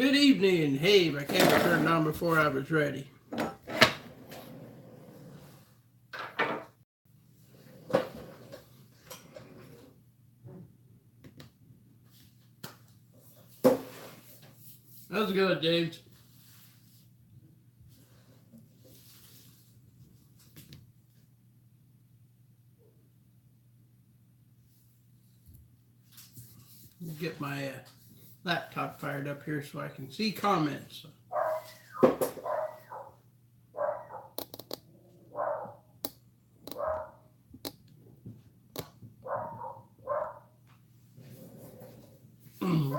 Good evening. Hey, my camera turned on before I was ready. How's it going, James? Get my laptop fired up here so I can see comments.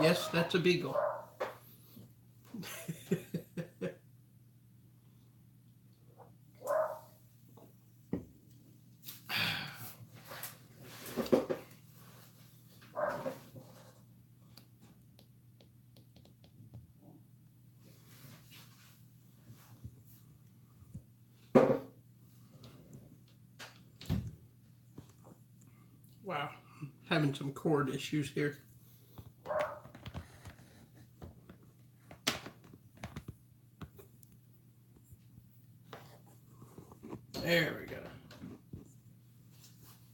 Yes, that's a beagle. Wow, having some cord issues here. There we go.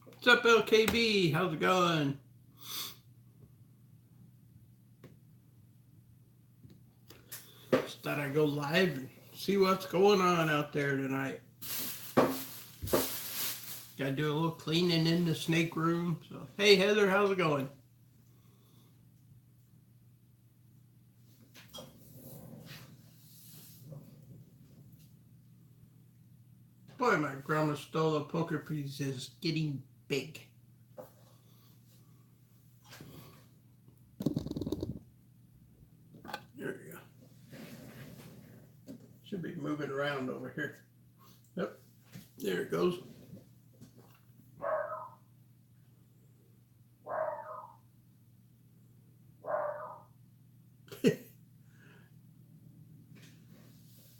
What's up, LKB? How's it going? Just thought I'd go live and see what's going on out there tonight. Gotta do a little cleaning in the snake room. So, hey, Heather, how's it going? Boy, my Grandma Stola poker piece is getting big. There we go. Should be moving around over here. Yep, there it goes.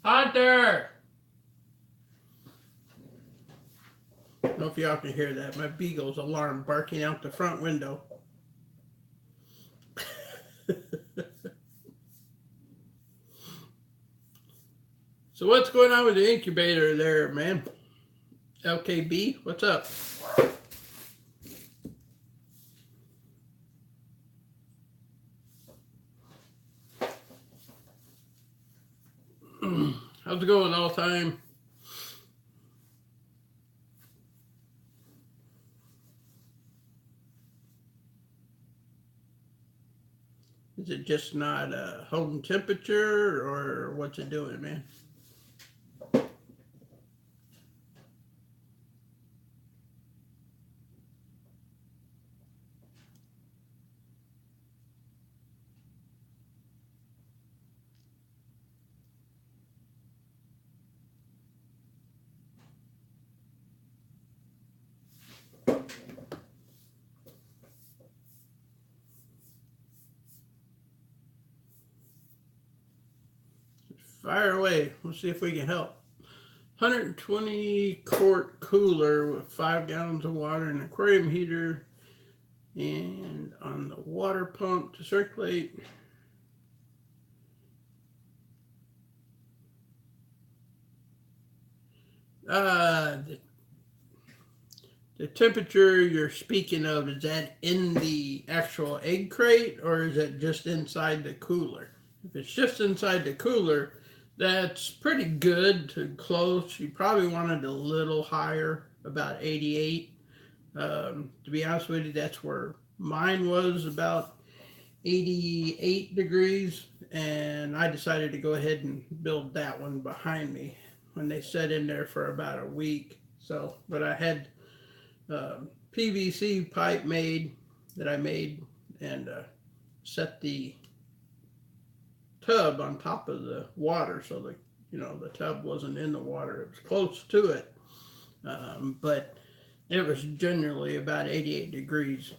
Hunter! I don't know if y'all can hear that. My beagle's alarm barking out the front window. So what's going on with the incubator there, man? LKB, what's up? How's it going, all time? Is it just not holding temperature, or what's it doing, man? Fire away. We'll see if we can help. 120 quart cooler with 5 gallons of water, an aquarium heater, and on the water pump to circulate. The temperature you're speaking of, is that in the actual egg crate, or is it just inside the cooler? If it's just inside the cooler, that's pretty good to close. You probably wanted a little higher, about 88. To be honest with you, that's where mine was, about 88 degrees, and I decided to go ahead and build that one behind me when they set in there for about a week. So, but I had PVC pipe made that I made, and set the tub on top of the water so that the tub wasn't in the water. It was close to it, but it was generally about 88 degrees.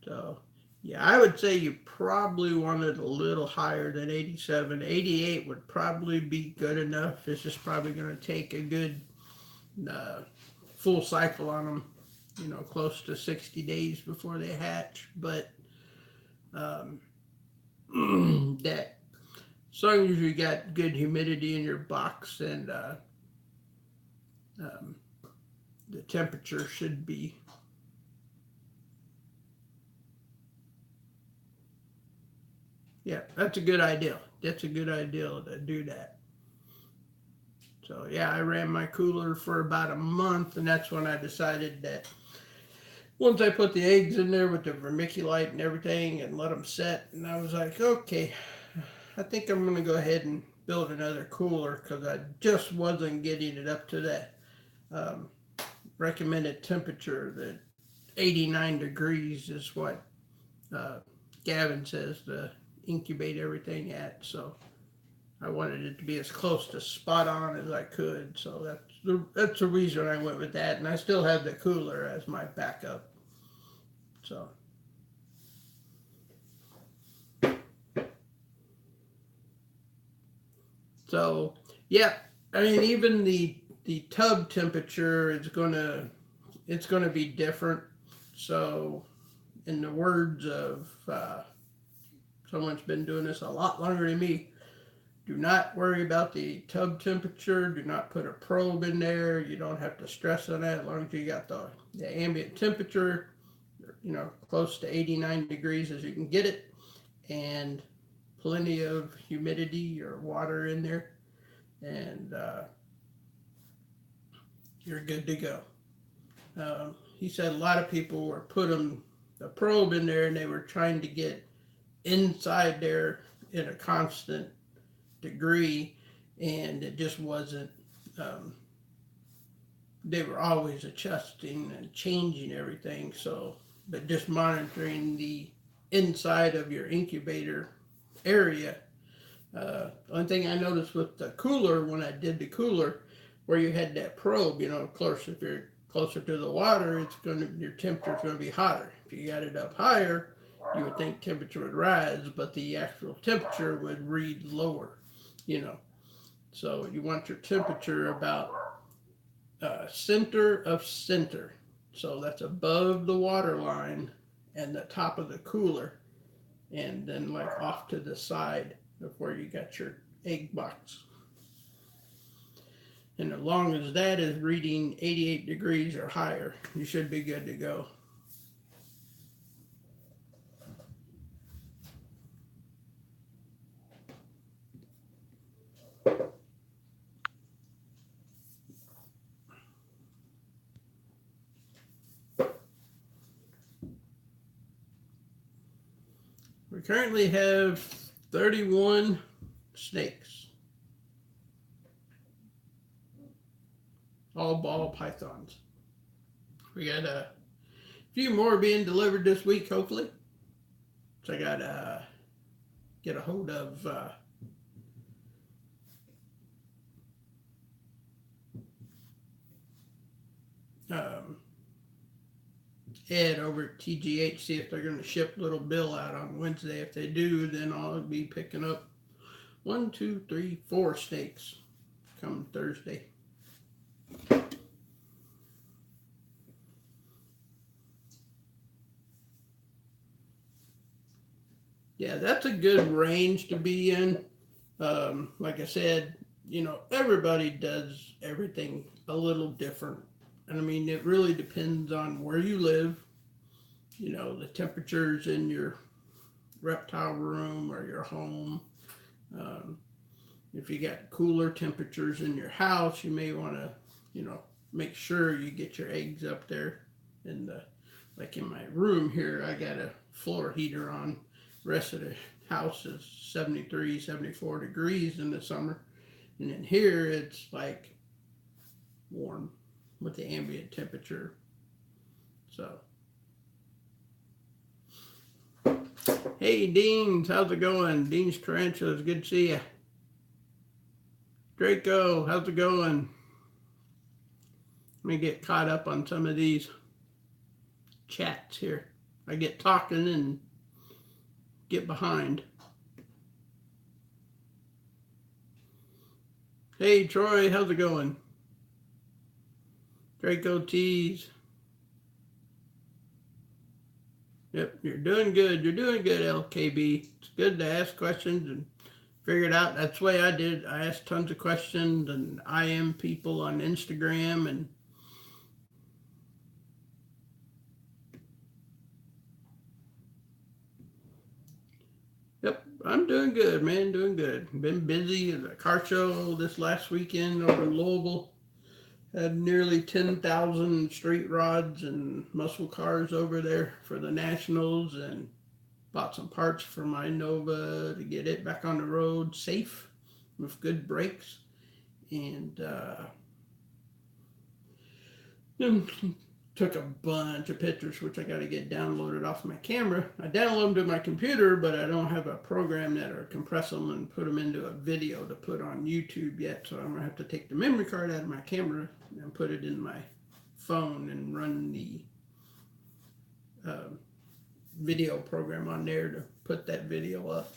So yeah, I would say you probably wanted a little higher than 87. 88 would probably be good enough. It's just probably going to take a good full cycle on them close to 60 days before they hatch. But um, that as long as you got good humidity in your box and um, the temperature should be. Yeah, that's a good idea. That's a good idea to do that. So yeah, I ran my cooler for about a month, and that's when I decided that once I put the eggs in there with the vermiculite and everything and let them set, and I was like, okay, I think I'm gonna go ahead and build another cooler because I just wasn't getting it up to that um, recommended temperature. That 89 degrees is what uh, Gavin says to incubate everything at. So I wanted it to be as close to spot on as I could. So that's the reason I went with that. And I still have the cooler as my backup. So. So yeah, I mean even the tub temperature is gonna be different. So in the words of someone's been doing this a lot longer than me, do not worry about the tub temperature. Do not put a probe in there. You don't have to stress on that as long as you got the ambient temperature, close to 89 degrees as you can get it, and plenty of humidity or water in there, and you're good to go. He said a lot of people were putting the probe in there and they were trying to get inside there in a constant degree, and it just wasn't. Um, they were always adjusting and changing everything. So, but just monitoring the inside of your incubator area. One thing I noticed with the cooler when I did the cooler, where you had that probe, of course, if you're closer to the water, your temperature's gonna be hotter. If you got it up higher, you would think temperature would rise, but the actual temperature would read lower. You know, so you want your temperature about center of center. So that's above the water line and the top of the cooler, and then like off to the side of where you got your egg box. And as long as that is reading 88 degrees or higher, you should be good to go. We currently have 31 snakes, all ball pythons. We got a few more being delivered this week, hopefully. So I got to get a hold of um, Ed over at TGH, see if they're going to ship Little Bill out on Wednesday. If they do, then I'll be picking up 1, 2, 3, 4 snakes come Thursday. Yeah, that's a good range to be in. Like I said, everybody does everything a little different. And I mean, it really depends on where you live, the temperatures in your reptile room or your home. Um, if you got cooler temperatures in your house, you may want to, make sure you get your eggs up there. And like in my room here, I got a floor heater on. The rest of the house is 73, 74 degrees in the summer. And in here, it's like warm with the ambient temperature. So, hey, Deans, how's it going? Dean's Tarantulas, good to see you. Draco, how's it going? Let me get caught up on some of these chats here. I get talking and get behind. Hey, Troy, how's it going? Draco Tees. Yep, you're doing good. You're doing good, LKB. It's good to ask questions and figure it out. That's the way I did. I asked tons of questions and IM people on Instagram and yep, I'm doing good, man. Doing good. Been busy at the car show this last weekend over in Louisville. Had nearly 10,000 street rods and muscle cars over there for the Nationals and bought some parts for my Nova to get it back on the road safe with good brakes. And then took a bunch of pictures, which I got to get downloaded off my camera. I download them to my computer, but I don't have a program that'll compress them and put them into a video to put on YouTube yet. So I'm going to have to take the memory card out of my camera and put it in my phone and run the video program on there to put that video up.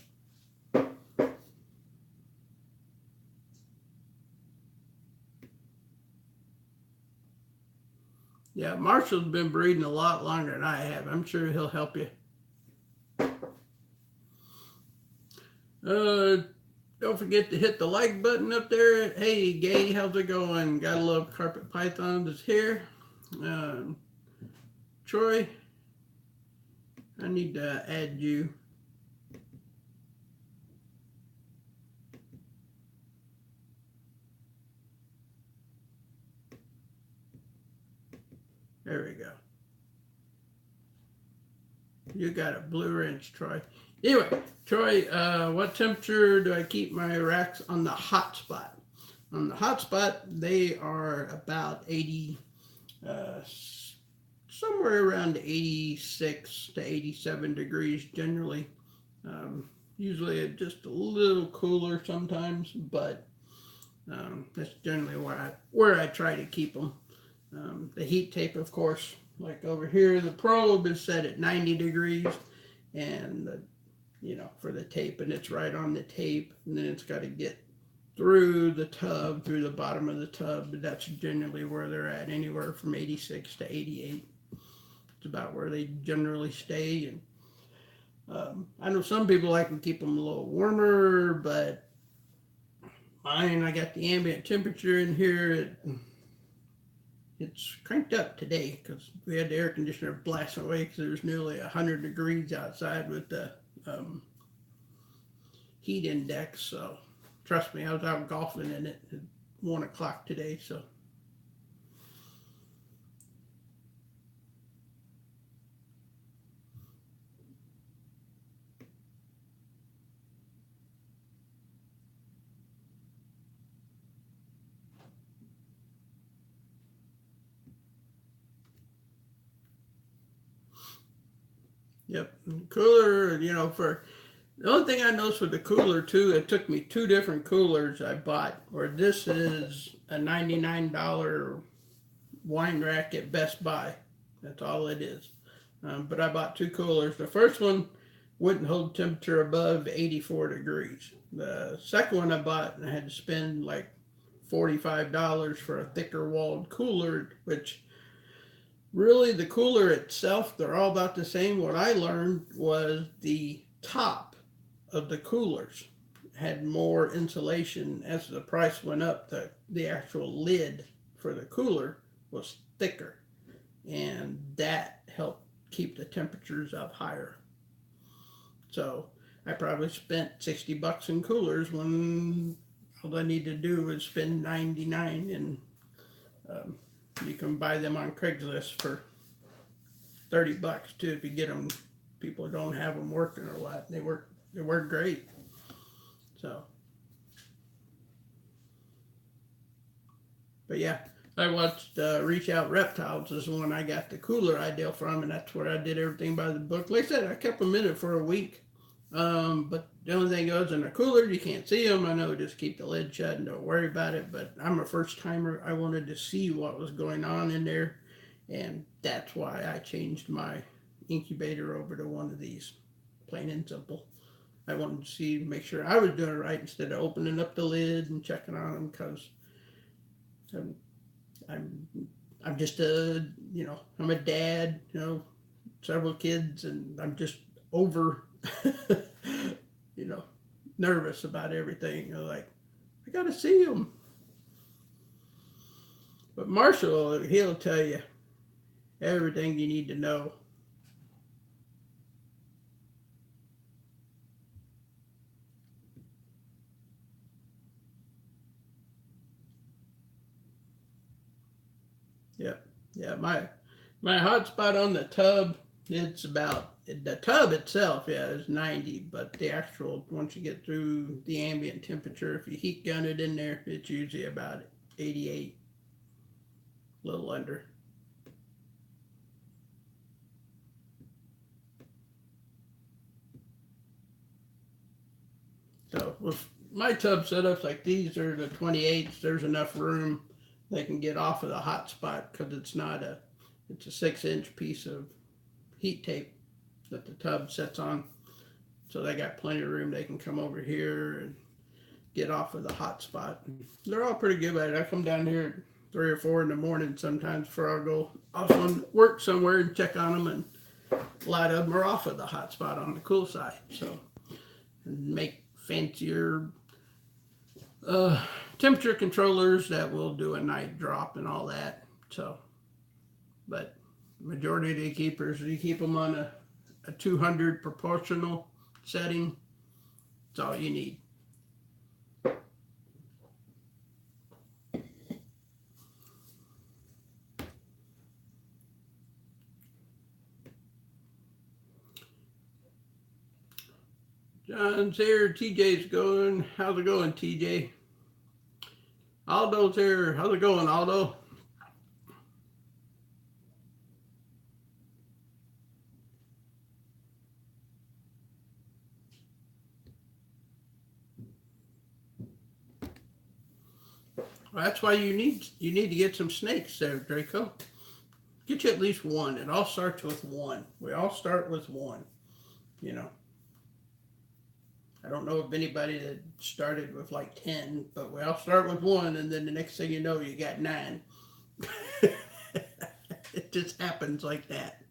Yeah, Marshall's been breeding a lot longer than I have. I'm sure he'll help you. Don't forget to hit the like button up there. Hey, Gay, how's it going? Gotta love Carpet Pythons is here. Troy, I need to add you. There we go. You got a blue wrench, Troy. Anyway, Troy, what temperature do I keep my racks on the hot spot? On the hot spot, they are about 80, somewhere around 86 to 87 degrees generally. Usually just a little cooler sometimes, but that's generally where I try to keep them. The heat tape, of course, like over here, the probe is set at 90 degrees, and for the tape, and it's right on the tape, and then it's got to get through the tub, through the bottom of the tub. But that's generally where they're at, anywhere from 86 to 88. It's about where they generally stay. And I know some people like to keep them a little warmer, but mine, I got the ambient temperature in here. It's cranked up today because we had the air conditioner blasting away because there's nearly 100 degrees outside with the heat index. So trust me, I was out golfing in it at 1 o'clock today. So yep, cooler. For the only thing I noticed with the cooler too, it took me two different coolers I bought. Where this is a $99 wine rack at Best Buy. That's all it is. But I bought two coolers. The first one wouldn't hold temperature above 84 degrees. The second one I bought, and I had to spend like $45 for a thicker walled cooler, which really the cooler itself, they're all about the same. What I learned was the top of the coolers had more insulation. As the price went up, the actual lid for the cooler was thicker, and that helped keep the temperatures up higher. So I probably spent $60 in coolers when all I need to do is spend 99, and you can buy them on Craigslist for $30 too if you get them. People don't have them working or what. They work great. So, but yeah, I watched Reach Out Reptiles is the one I got the cooler idea from, and that's where I did everything by the book. Like I said, I kept them in it for a week. But the only thing goes in the cooler, you can't see them. I know, just keep the lid shut and don't worry about it. But I'm a first timer. I wanted to see what was going on in there, and that's why I changed my incubator over to one of these, plain and simple. I wanted to see, make sure I was doing it right instead of opening up the lid and checking on them, because I'm just I'm a dad, several kids, and I'm just over, you know, nervous about everything. Like, I got to see them. But Marshall, he'll tell you everything you need to know. Yep. Yeah, my hot spot on the tub, it's about the tub itself, yeah, is 90, but the actual once you get through the ambient temperature, if you heat gun it in there, it's usually about 88, a little under. So with my tub setups like these are the 28s, there's enough room they can get off of the hot spot because it's a 6-inch piece of heat tape that the tub sets on. So they got plenty of room. They can come over here and get off of the hot spot. They're all pretty good at it. I come down here at 3 or 4 in the morning sometimes before I go off on work somewhere and check on them, and a lot of them are off of the hot spot on the cool side. So make fancier temperature controllers that will do a night drop and all that. So, but majority of the keepers, you keep them on a 200 proportional setting. That's all you need. John's here. TJ's going. How's it going, TJ? Aldo's here. How's it going, Aldo? Well, that's why you need to get some snakes there, Draco. Get you at least one. It all starts with one. We all start with one. You know. I don't know of anybody that started with like 10, but we all start with one, and then the next thing you know, you got 9. It just happens like that.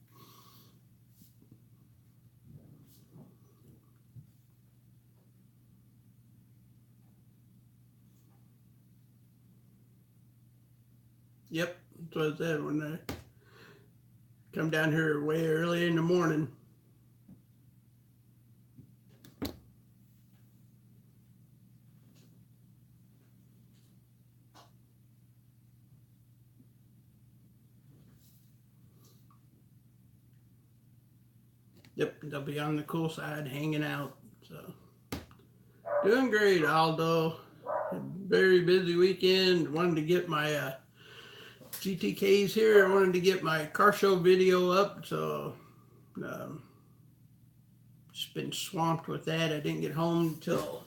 Yep, that's what I said when I come down here way early in the morning. Yep, they'll be on the cool side hanging out. So, doing great, Aldo. Very busy weekend. Wanted to get my GTKs here. I wanted to get my car show video up. So, just been swamped with that. I didn't get home till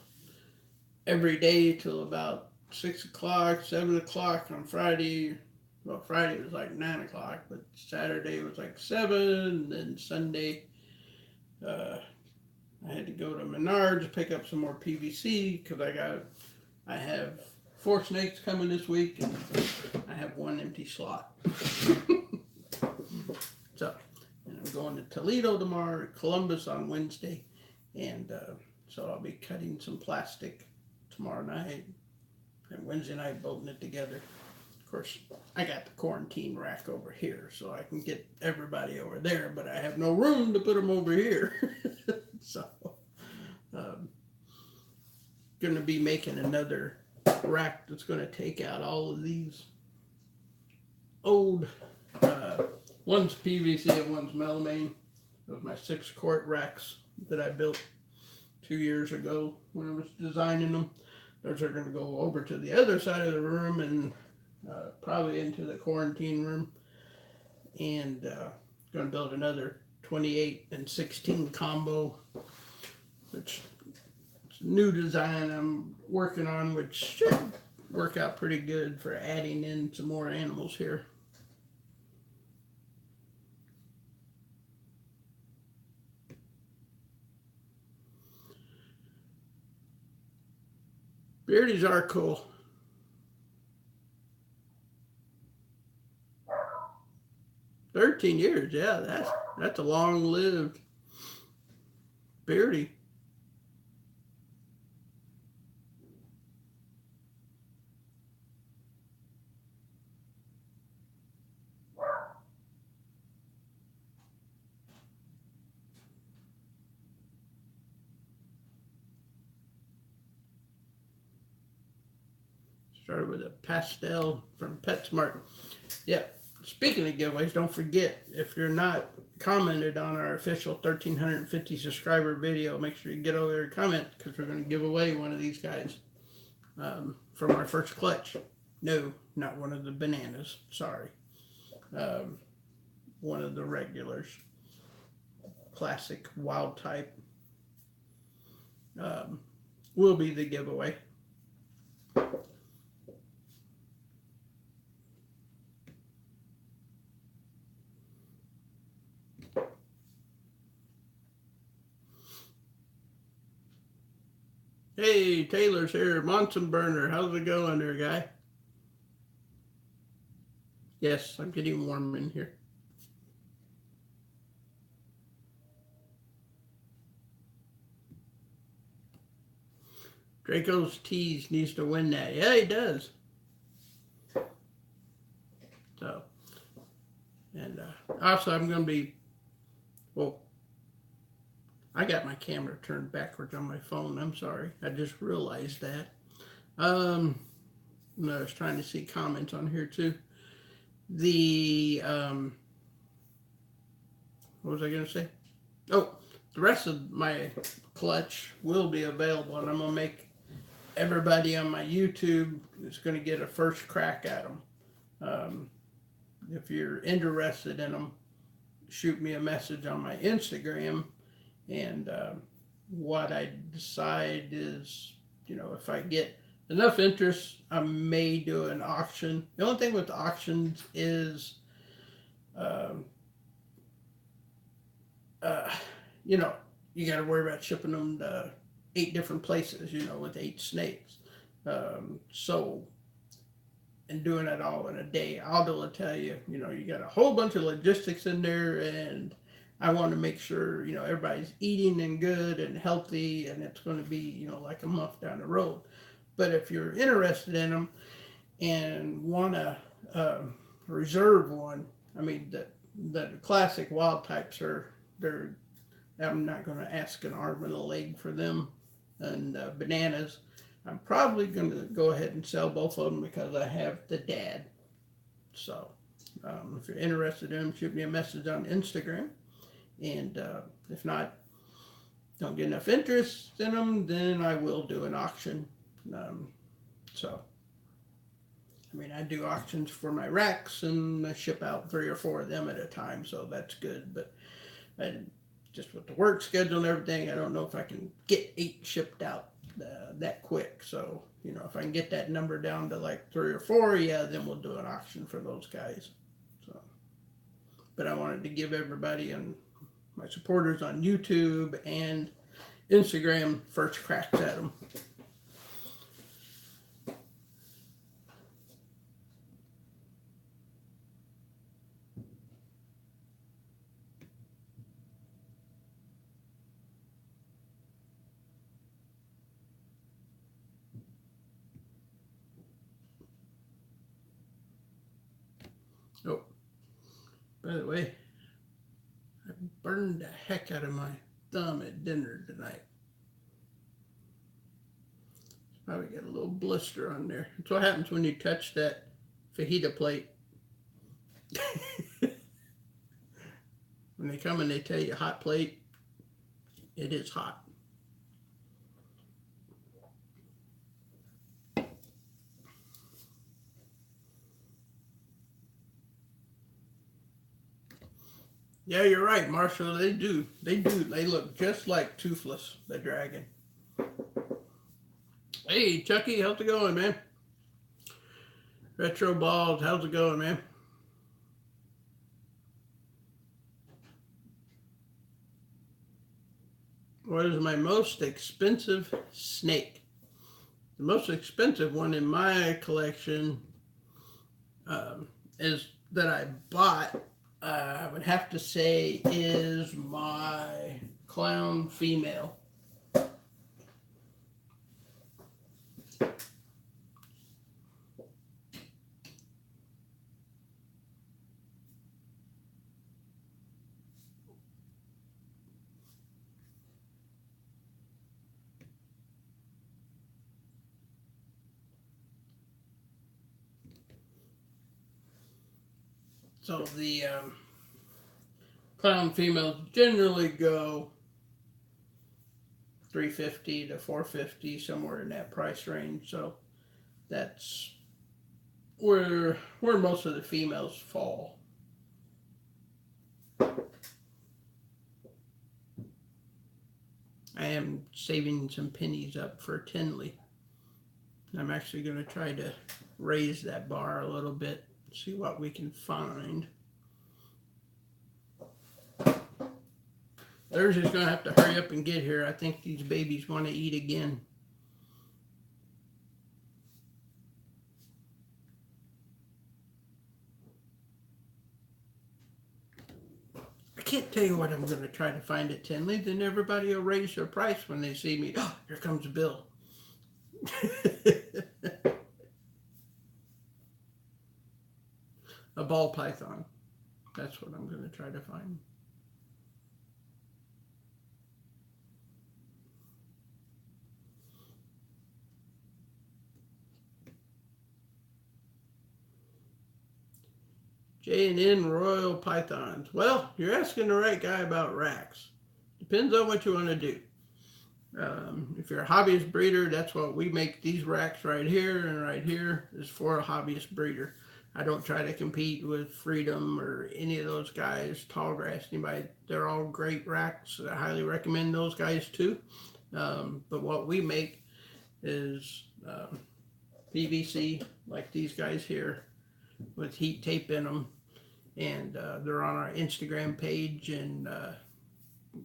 every day till about 6 o'clock, 7 o'clock on Friday. Well, Friday was like 9 o'clock, but Saturday was like 7, and then Sunday I had to go to Menards to pick up some more PVC because I have 4 snakes coming this week, and I have 1 empty slot. So, and I'm going to Toledo tomorrow, Columbus on Wednesday, and so I'll be cutting some plastic tomorrow night and Wednesday night, bolting it together. Of course, I got the quarantine rack over here, so I can get everybody over there, but I have no room to put them over here. So, going to be making another rack that's going to take out all of these old, one's PVC and one's melamine. Those are my 6-quart racks that I built 2 years ago when I was designing them. Those are going to go over to the other side of the room and probably into the quarantine room, and going to build another 28 and 16 combo, which is a new design I'm working on, which should work out pretty good for adding in some more animals here. Beardies are cool. 13 years, yeah, That's a long-lived Beardy. Started with a pastel from PetSmart. Yeah. Speaking of giveaways, don't forget, if you're not commented on our official 1,350 subscriber video, make sure you get over there and comment, because we're going to give away one of these guys from our first clutch. No, not one of the bananas. Sorry. One of the regulars. Classic wild type will be the giveaway. Hey, Taylor's here. Monson Burner. How's it going there, guy? Yes, I'm getting warm in here. Draco's Tease needs to win that. Yeah, he does. So, and also I'm going to be, well, I got my camera turned backwards on my phone. I'm sorry. I just realized that. I was trying to see comments on here too. The, what was I going to say? Oh, the rest of my clutch will be available, and I'm going to make everybody on my YouTube is going to get a first crack at them. If you're interested in them, shoot me a message on my Instagram. And what I decide is, if I get enough interest, I may do an auction. The only thing with auctions is, you got to worry about shipping them to 8 different places, with 8 snakes. And doing it all in a day. Aldo will tell you, you got a whole bunch of logistics in there, and I want to make sure, everybody's eating and good and healthy, and it's going to be, like a month down the road. But if you're interested in them and want to reserve one, I mean, the classic wild types I'm not going to ask an arm and a leg for them. And bananas, I'm probably going to go ahead and sell both of them because I have the dad. So if you're interested in them, shoot me a message on Instagram. And if not, don't get enough interest in them, then I will do an auction. I do auctions for my racks, and I ship out 3 or 4 of them at a time, so that's good. But just with the work schedule and everything, I don't know if I can get 8 shipped out that quick. So, if I can get that number down to like 3 or 4, yeah, then we'll do an auction for those guys. So, but I wanted to give everybody and my supporters on YouTube and Instagram first cracks at them. Oh, by the way, I burned the heck out of my thumb at dinner tonight. Probably got a little blister on there. That's what happens when you touch that fajita plate. When they come and they tell you hot plate, it is hot. Yeah, you're right, Marshall. They do. They look just like Toothless, the dragon. Hey, Chucky, how's it going, man? Retro Balls, how's it going, man? What is my most expensive snake? The most expensive one in my collection is that I bought I would have to say is my clown female. So the clown females generally go 350 to 450, somewhere in that price range. So that's where most of the females fall. I am saving some pennies up for Tinley. I'm actually going to try to raise that bar a little bit, see what we can find. Thursday's going to have to hurry up and get here. I think these babies want to eat again. I can't tell you what I'm going to try to find at Tinley. Then everybody will raise their price when they see me. Oh, here comes Bill. A ball python. That's what I'm going to try to find. J&N Royal Pythons. Well, you're asking the right guy about racks. Depends on what you want to do. If you're a hobbyist breeder, that's what we make. These racks right here and right here is for a hobbyist breeder. I don't try to compete with Freedom or any of those guys, Tallgrass, anybody. They're all great racks. I highly recommend those guys too. But what we make is PVC, like these guys here, with heat tape in them. And they're on our Instagram page, and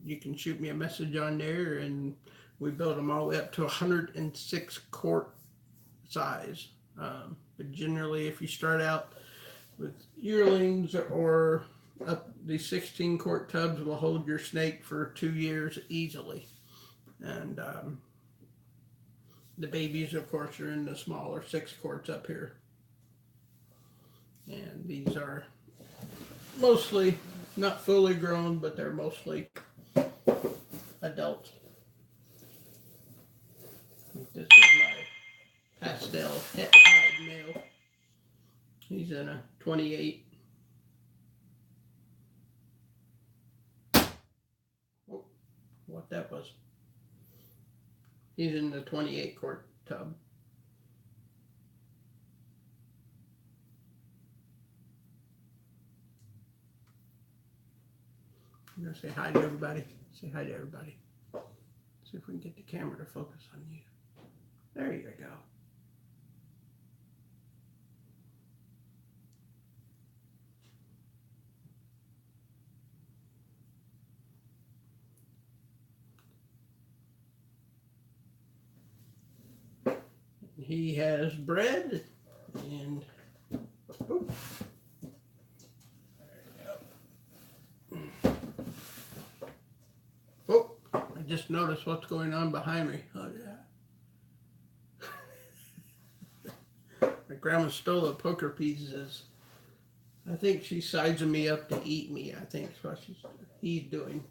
you can shoot me a message on there, and we build them all the way up to 106 quart size. But generally, if you start out with yearlings or up, these 16 quart tubs will hold your snake for 2 years easily. And the babies, of course, are in the smaller 6 quarts up here. And these are mostly not fully grown, but they're mostly adults. This is my pastel het hide male. He's in a 28. Oh, what that was. He's in the 28 quart tub. I'm going to say hi to everybody. Say hi to everybody. See if we can get the camera to focus on you. There you go. He has bread and I just noticed what's going on behind me. Oh, yeah. My grandma stole the poker pieces. I think she's sizing me up to eat me. I think that's what he's doing.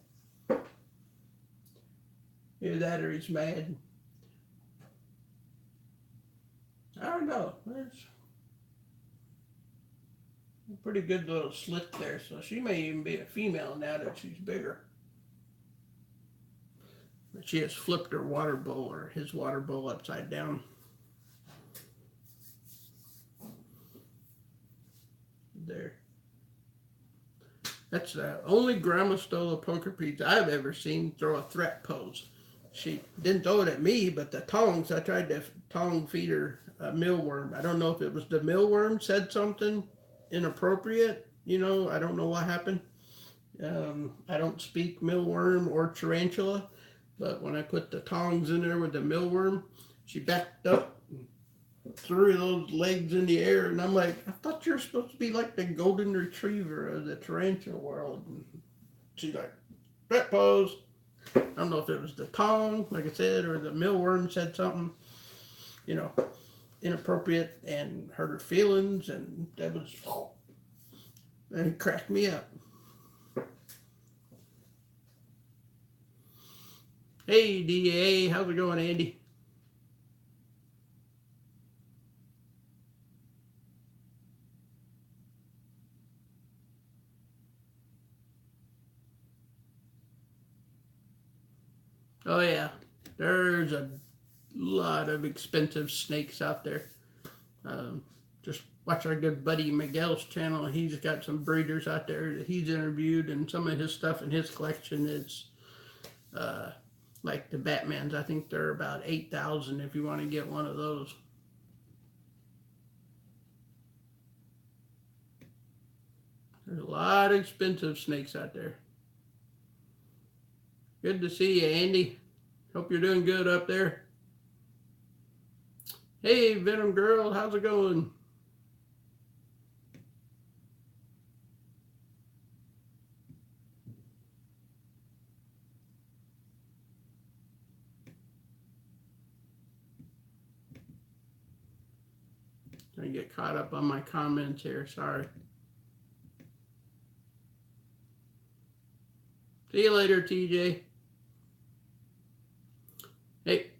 Either that or he's mad. I don't know. There's a pretty good little slit there, so she may even be a female now that she's bigger. But she has flipped her water bowl, or his water bowl, upside down. There. That's the only Grandma stole a poker piece I've ever seen throw a threat pose. She didn't throw it at me, but the tongs, I tried to tong feed her a mealworm. I don't know if it was the mealworm said something inappropriate. You know, I don't know what happened. I don't speak mealworm or tarantula, but when I put the tongs in there with the mealworm, she backed up, threw those legs in the air, and I'm like, I thought you were supposed to be like the golden retriever of the tarantula world. And she's like, that pose. I don't know if it was the tongue, like I said, or the mealworm said something, you know, inappropriate and hurt her feelings, and that was, and it cracked me up. Hey, DA, how's it going, Andy? Oh, yeah, there's a lot of expensive snakes out there. Um, just watch our good buddy Miguel's channel. He's got some breeders out there that he's interviewed, and some of his stuff in his collection is uh, like the Batmans. I think they're about 8,000 if you want to get one of those. There's a lot of expensive snakes out there. Good to see you, Andy. Hope you're doing good up there. Hey, Venom Girl, how's it going? I get caught up on my comments here. Sorry. See you later, TJ. Hey,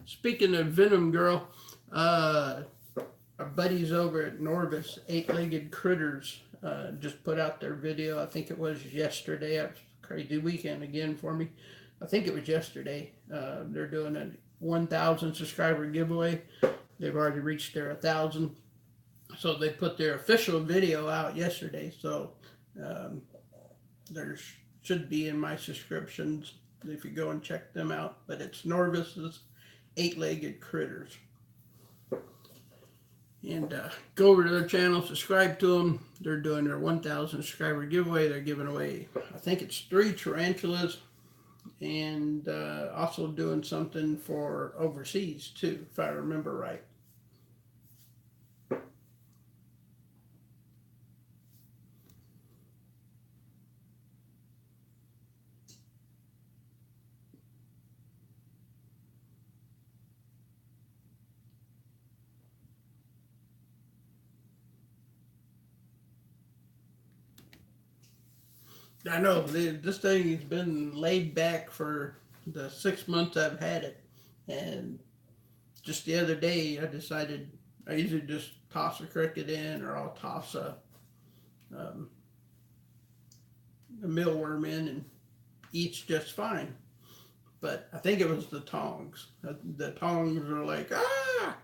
speaking of Venom Girl, our buddies over at Norvis, Eight-Legged Critters, just put out their video. I think it was yesterday. It was a crazy weekend again for me. I think it was yesterday. They're doing a 1,000 subscriber giveaway. They've already reached their 1,000. So they put their official video out yesterday. So there should be in my subscriptions if you go and check them out. But it's Norvis's Eight-Legged Critters. And go over to their channel, subscribe to them. They're doing their 1,000 subscriber giveaway. They're giving away, I think it's 3 tarantulas, and also doing something for overseas too, if I remember right. I know this thing has been laid back for the 6 months I've had it, and just the other day I decided I usually just toss a cricket in, or I'll toss um, a mealworm in, and eats just fine. But I think it was the tongs. The tongs were like, ah!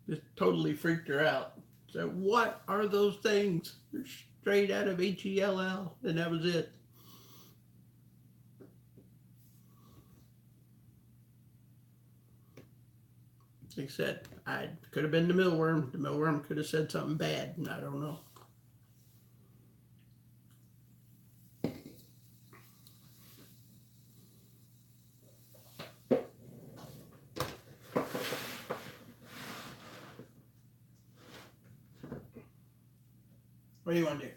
Just totally freaked her out. So, what are those things? They're straight out of HELL, and that was it. Like I said, I could have been the mealworm. The mealworm could have said something bad, and I don't know. What do you want to do?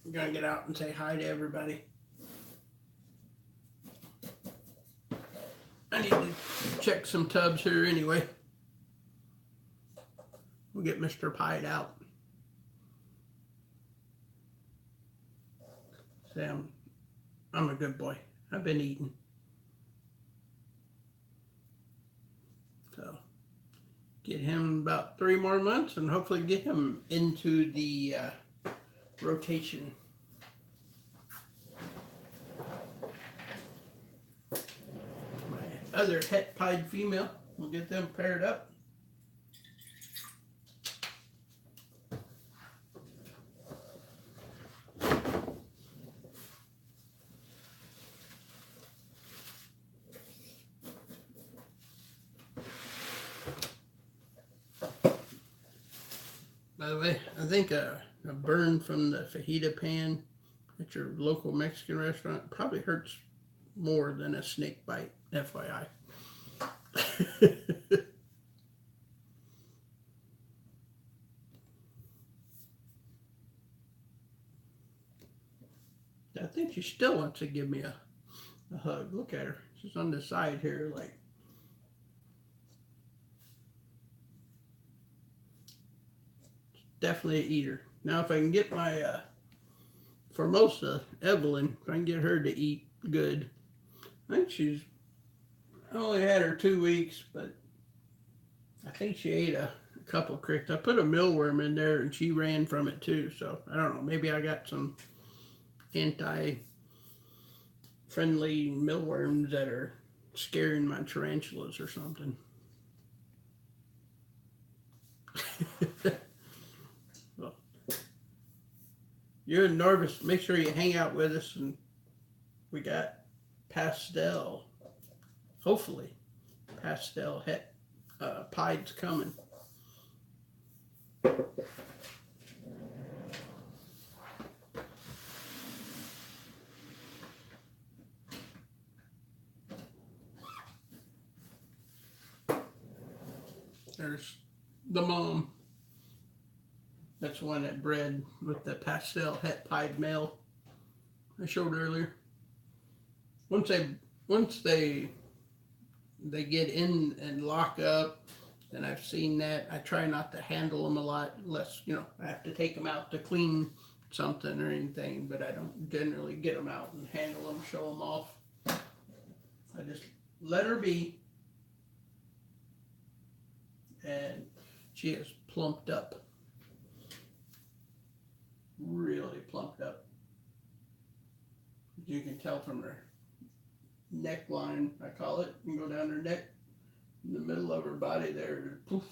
I'm gonna get out and say hi to everybody. I need to check some tubs here anyway. We'll get Mr. Pied out. Sam, I'm a good boy. I've been eating. So, get him about 3 more months and hopefully get him into the rotation. My other het pied female, we'll get them paired up. By the way, I think a burn from the fajita pan at your local Mexican restaurant probably hurts more than a snake bite, FYI. I think she still wants to give me a hug. Look at her. She's on the side here, like. Definitely a eater. Now, if I can get my Formosa, Evelyn, if I can get her to eat good, I think I only had her 2 weeks, but I think she ate a couple crickets. I put a mealworm in there and she ran from it too, so I don't know. Maybe I got some anti-friendly mealworms that are scaring my tarantulas or something. Well, you're in Norvis. Make sure you hang out with us, and we got pastel. Hopefully, pastel pied's coming. There's the mom. That's the one that bred with the pastel het pied male I showed earlier. Once they get in and lock up, and I've seen that. I try not to handle them a lot unless, I have to take them out to clean something or anything, but I don't generally get them out and handle them, show them off. I just let her be, and she is plumped up. Really plumped up. You can tell from her neckline, I call it. You can go down her neck, in the middle of her body there, poof.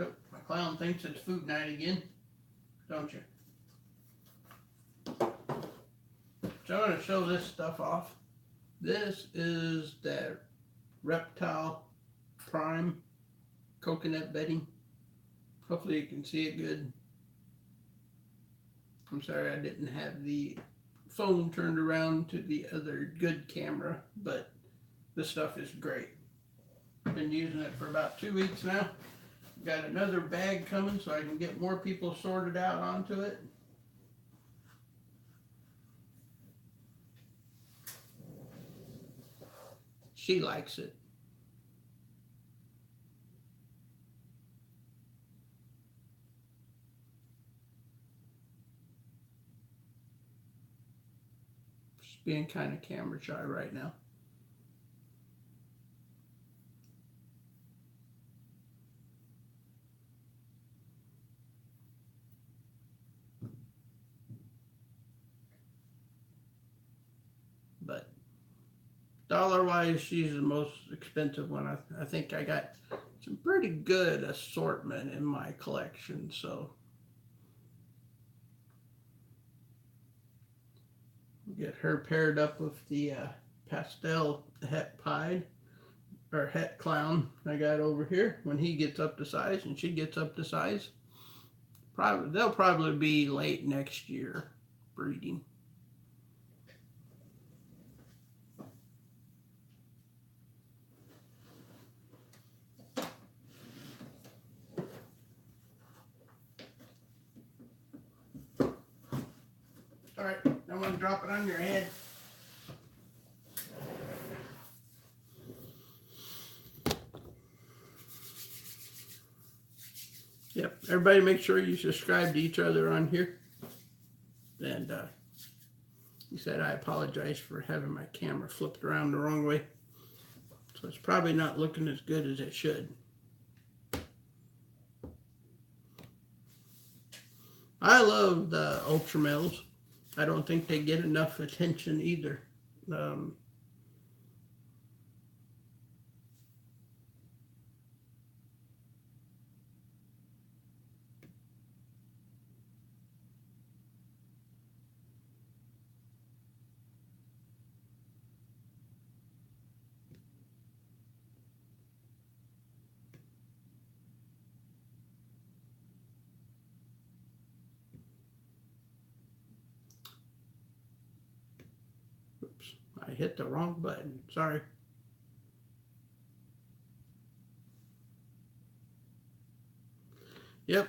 Oh, my clown thinks it's food night again, don't you? So I'm going to show this stuff off. This is that Reptile Prime coconut bedding. Hopefully you can see it good. I'm sorry I didn't have the phone turned around to the other good camera, but this stuff is great. I've been using it for about 2 weeks now. Got another bag coming so I can get more people sorted out onto it. She likes it. She's being kind of camera shy right now. But dollar-wise, she's the most expensive one. I think I got some pretty good assortment in my collection, so get her paired up with the pastel het pied or het clown I got over here. When he gets up to size and she gets up to size, they'll probably be late next year breeding. All right, I want to drop it on your head. Yep, everybody make sure you subscribe to each other on here. And he said I apologize for having my camera flipped around the wrong way. So it's probably not looking as good as it should. I love the Ultra Males. I don't think they get enough attention either. I hit the wrong button. Sorry. Yep.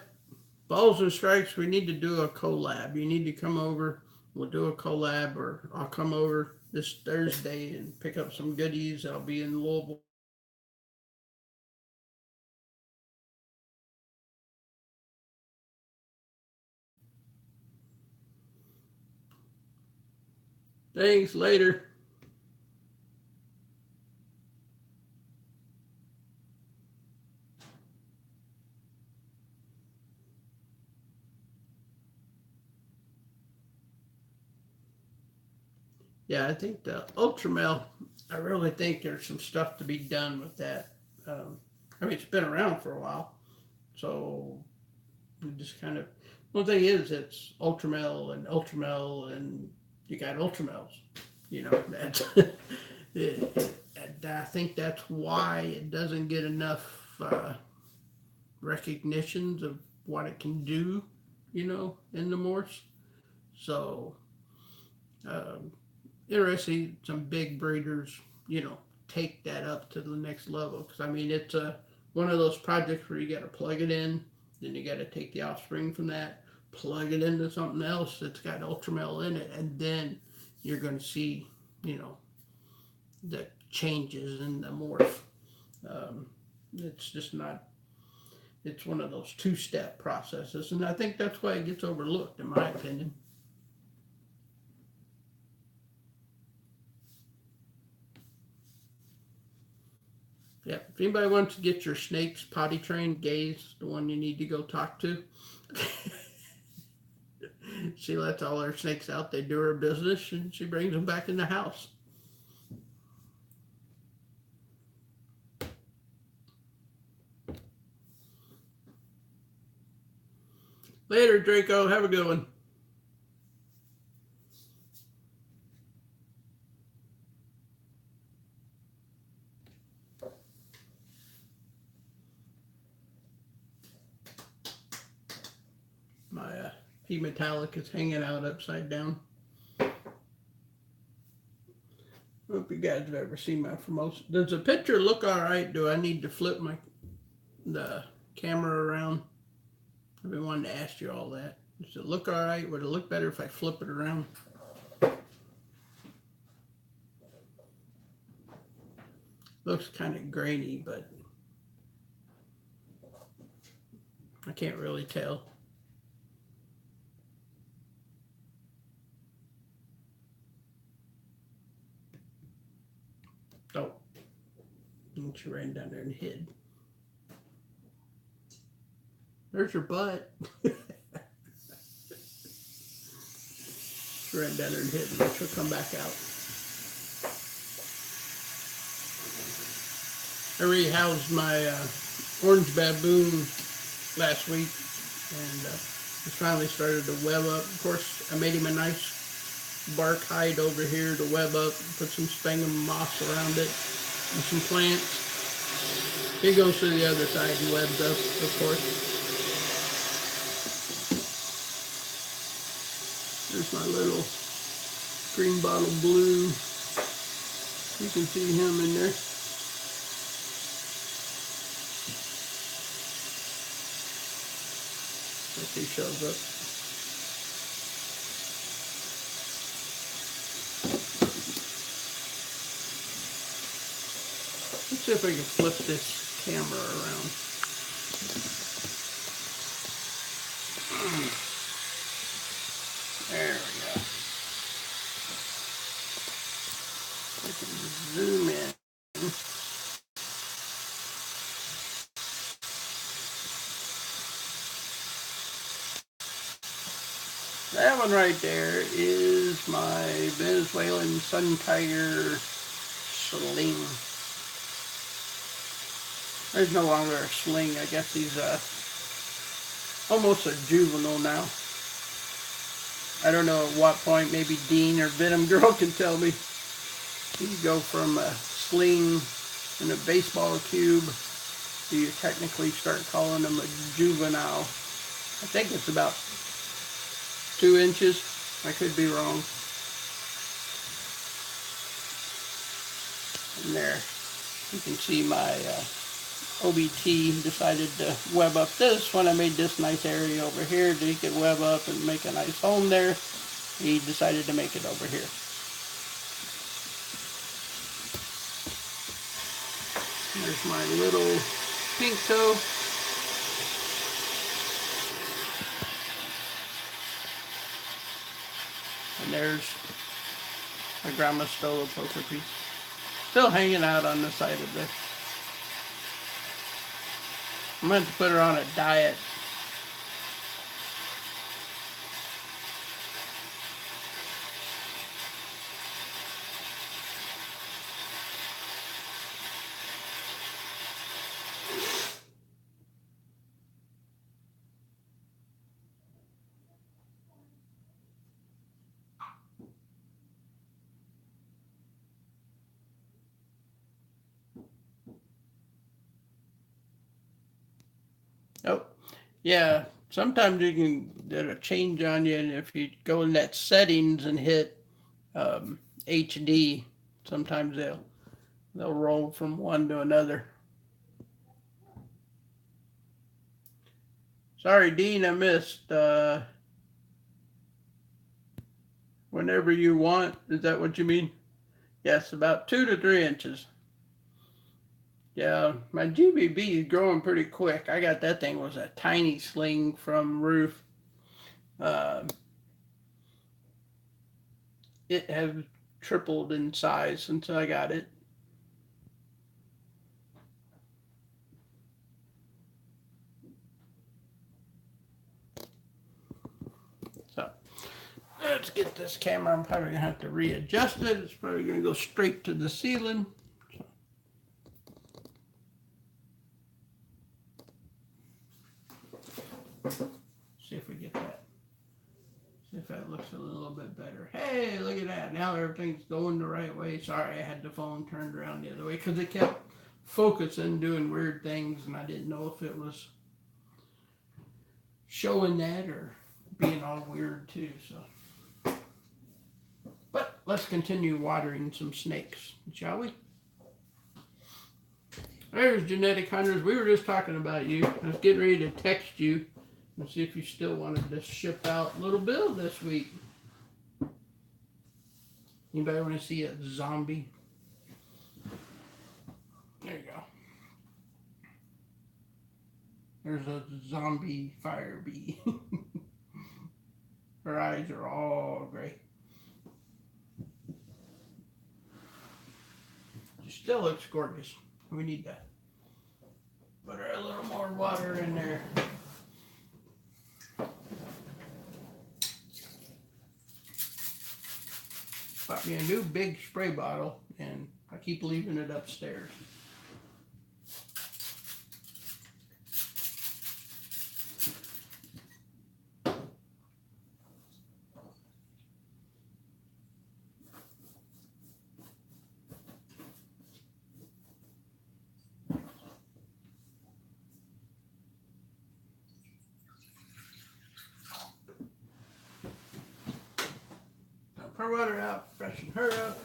Balls and Strikes, we need to do a collab. You need to come over. We'll do a collab, or I'll come over this Thursday and pick up some goodies. I'll be in Louisville. Thanks, later. Yeah, I think the Ultramel, I really think there's some stuff to be done with that. I mean, it's been around for a while. So we just kind of, one thing is it's Ultramel and you got Ultramels. You know, that's, and I think that's why it doesn't get enough recognitions of what it can do, you know, in the Morse. So, um, interesting, some big breeders, you know, take that up to the next level. Because, I mean, it's one of those projects where you got to plug it in, then you got to take the offspring from that, plug it into something else that's got Ultramel in it, and then you're going to see, you know, the changes in the morph. It's just not, it's one of those two-step processes, and I think that's why it gets overlooked, in my opinion. Yeah, if anybody wants to get your snakes potty trained, Gay's the one you need to go talk to. She lets all her snakes out, they do her business, and she brings them back in the house. Later, Draco. Have a good one. My P Metallic is hanging out upside down. I hope you guys have ever seen my promotion. Does the picture look all right? Do I need to flip the camera around? I've been wanting to ask you all that. Does it look all right? Would it look better if I flip it around? Looks kind of grainy, but I can't really tell. Oh, and she ran down there and hid. There's your butt. She ran down there and hid, and she'll come back out. I rehoused my orange baboon last week, and he finally started to web up. Of course, I made him a nice bark hide over here to web up, put some sphagnum moss around it, and some plants. He goes to the other side and webs up, of course. There's my little green bottle blue. You can see him in there. If he shows up. Let's see if I can flip this camera around. There we go. I can zoom in. That one right there is my Venezuelan sun tiger sling. There's no longer a sling. I guess he's almost a juvenile now. I don't know at what point. Maybe Dean or Venom Girl can tell me. You go from a sling and a baseball cube to you technically start calling him a juvenile. I think it's about 2 inches. I could be wrong. And there you can see my OBT decided to web up this when I made this nice area over here that he could web up and make a nice home there. He decided to make it over here. There's my little pink toe. And there's my grandma's Stolo poker piece. Still hanging out on the side of this. I'm going to put her on a diet. Oh, yeah. Sometimes you can get a change on you, and if you go in that settings and hit HD, sometimes they'll roll from one to another. Sorry, Dean, I missed. Whenever you want, is that what you mean? Yes, about 2 to 3 inches. Yeah, my GBB is growing pretty quick. I got that thing was a tiny sling from Roof. It has tripled in size since I got it. So let's get this camera. I'm probably gonna have to readjust it. It's probably gonna go straight to the ceiling. See if we get that. See if that looks a little bit better. Hey, look at that. Now everything's going the right way. Sorry, I had the phone turned around the other way because it kept focusing, doing weird things, and I didn't know if it was showing that or being all weird too. So, but let's continue watering some snakes, shall we? There's Genetic Hunters. We were just talking about you. I was getting ready to text you and see if you still wanted to ship out Little Bill this week. Anybody want to see a zombie? There you go. There's a zombie fire bee. Her eyes are all gray. She still looks gorgeous. We need to put her a little more water in there. Bought me a new big spray bottle, and I keep leaving it upstairs. Her water out, freshen her up.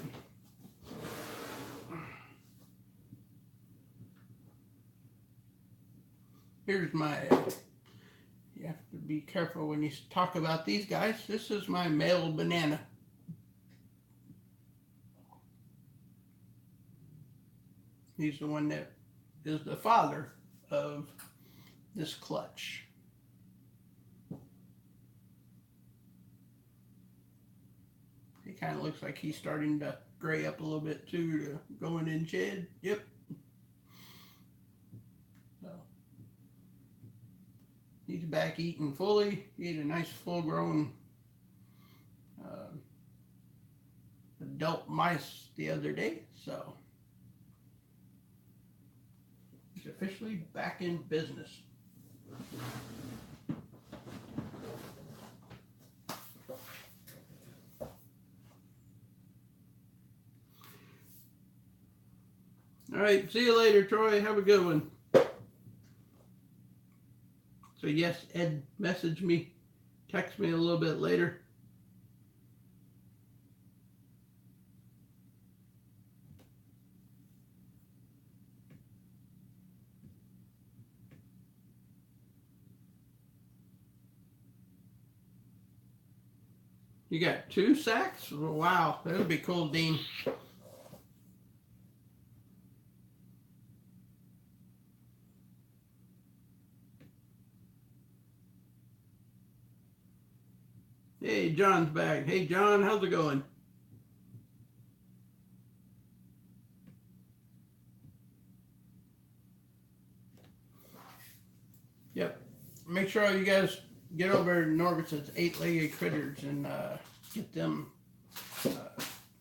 Here's my, you have to be careful when you talk about these guys. This is my male banana. He's the one that is the father of this clutch. He kind of looks like he's starting to gray up a little bit too, going in shed. Yep. So he's back eating fully. He ate a nice full-grown adult mice the other day, so he's officially back in business. All right, see you later, Troy. Have a good one. So yes, Ed messaged me, text me a little bit later. You got 2 sacks? Wow, that would be cool, Dean. Hey, John's back. Hey, John, how's it going? Yep. Make sure all you guys get over to Norbert's 8-legged critters and get them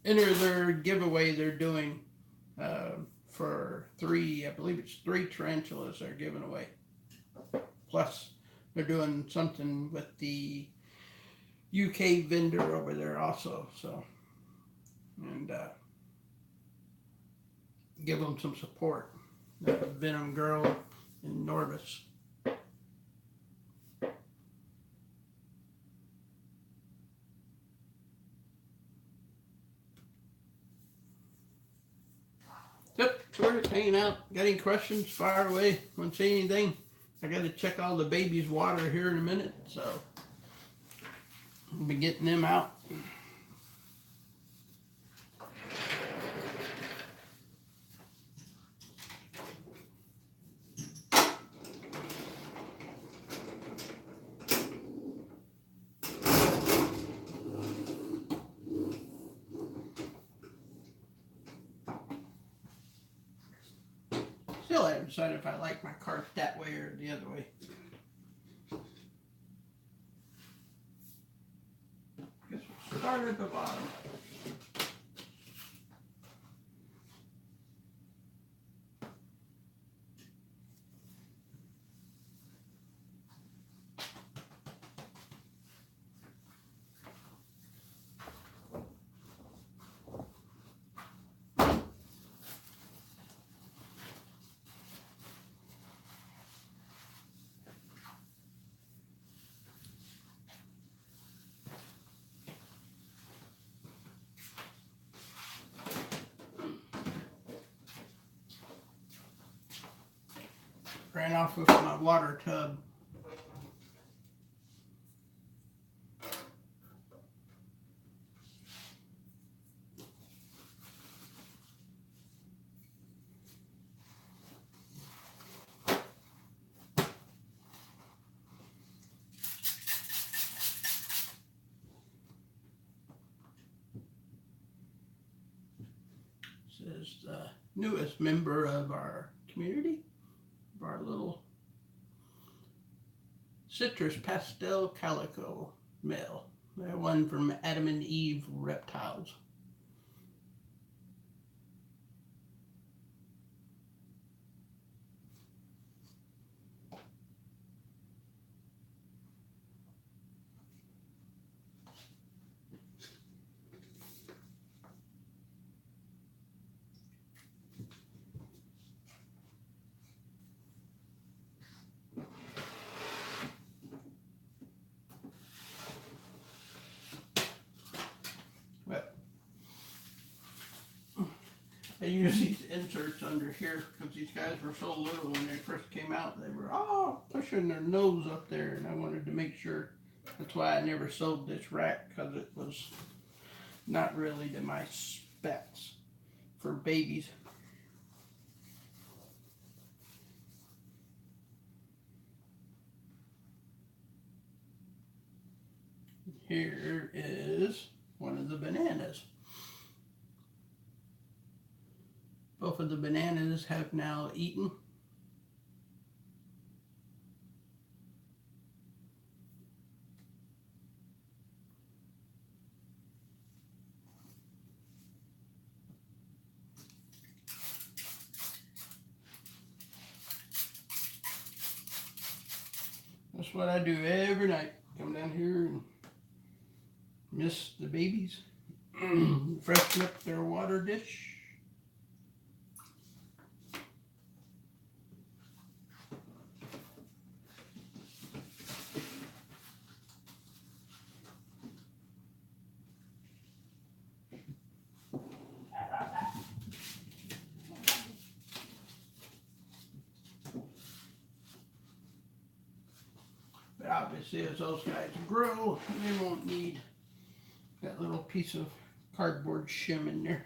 enter their giveaway they're doing for 3, I believe it's 3 tarantulas they're giving away. Plus, they're doing something with the UK vendor over there also. So, and give them some support. Venom Girl and Norvis. Yep, we're just hanging out. Got any questions? Fire away. Want to say anything? I got to check all the babies' water here in a minute, so I'll be getting them out. Still haven't decided if I like my cart that way or the other way. Guess we'll start at the bottom. Ran off with my water tub. This is the newest member of our community, of our little citrus pastel calico male. That one from Adam and Eve Reptiles. I use these inserts under here because these guys were so little when they first came out. They were pushing their nose up there, and I wanted to make sure. That's why I never sold this rack, because it was not really to my specs for babies. Here is one of the bananas. Both of the bananas have now eaten. That's what I do every night. Come down here and miss the babies, freshen up their water dish. But obviously, as those guys grow, they won't need That little piece of cardboard shim in there.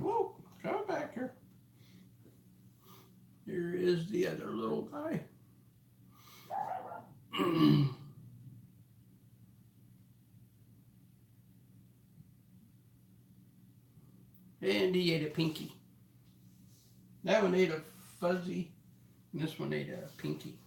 Whoa, come back here. Here is the other little guy. And he ate a pinky. That one ate a fuzzy, and this one ate a pinky.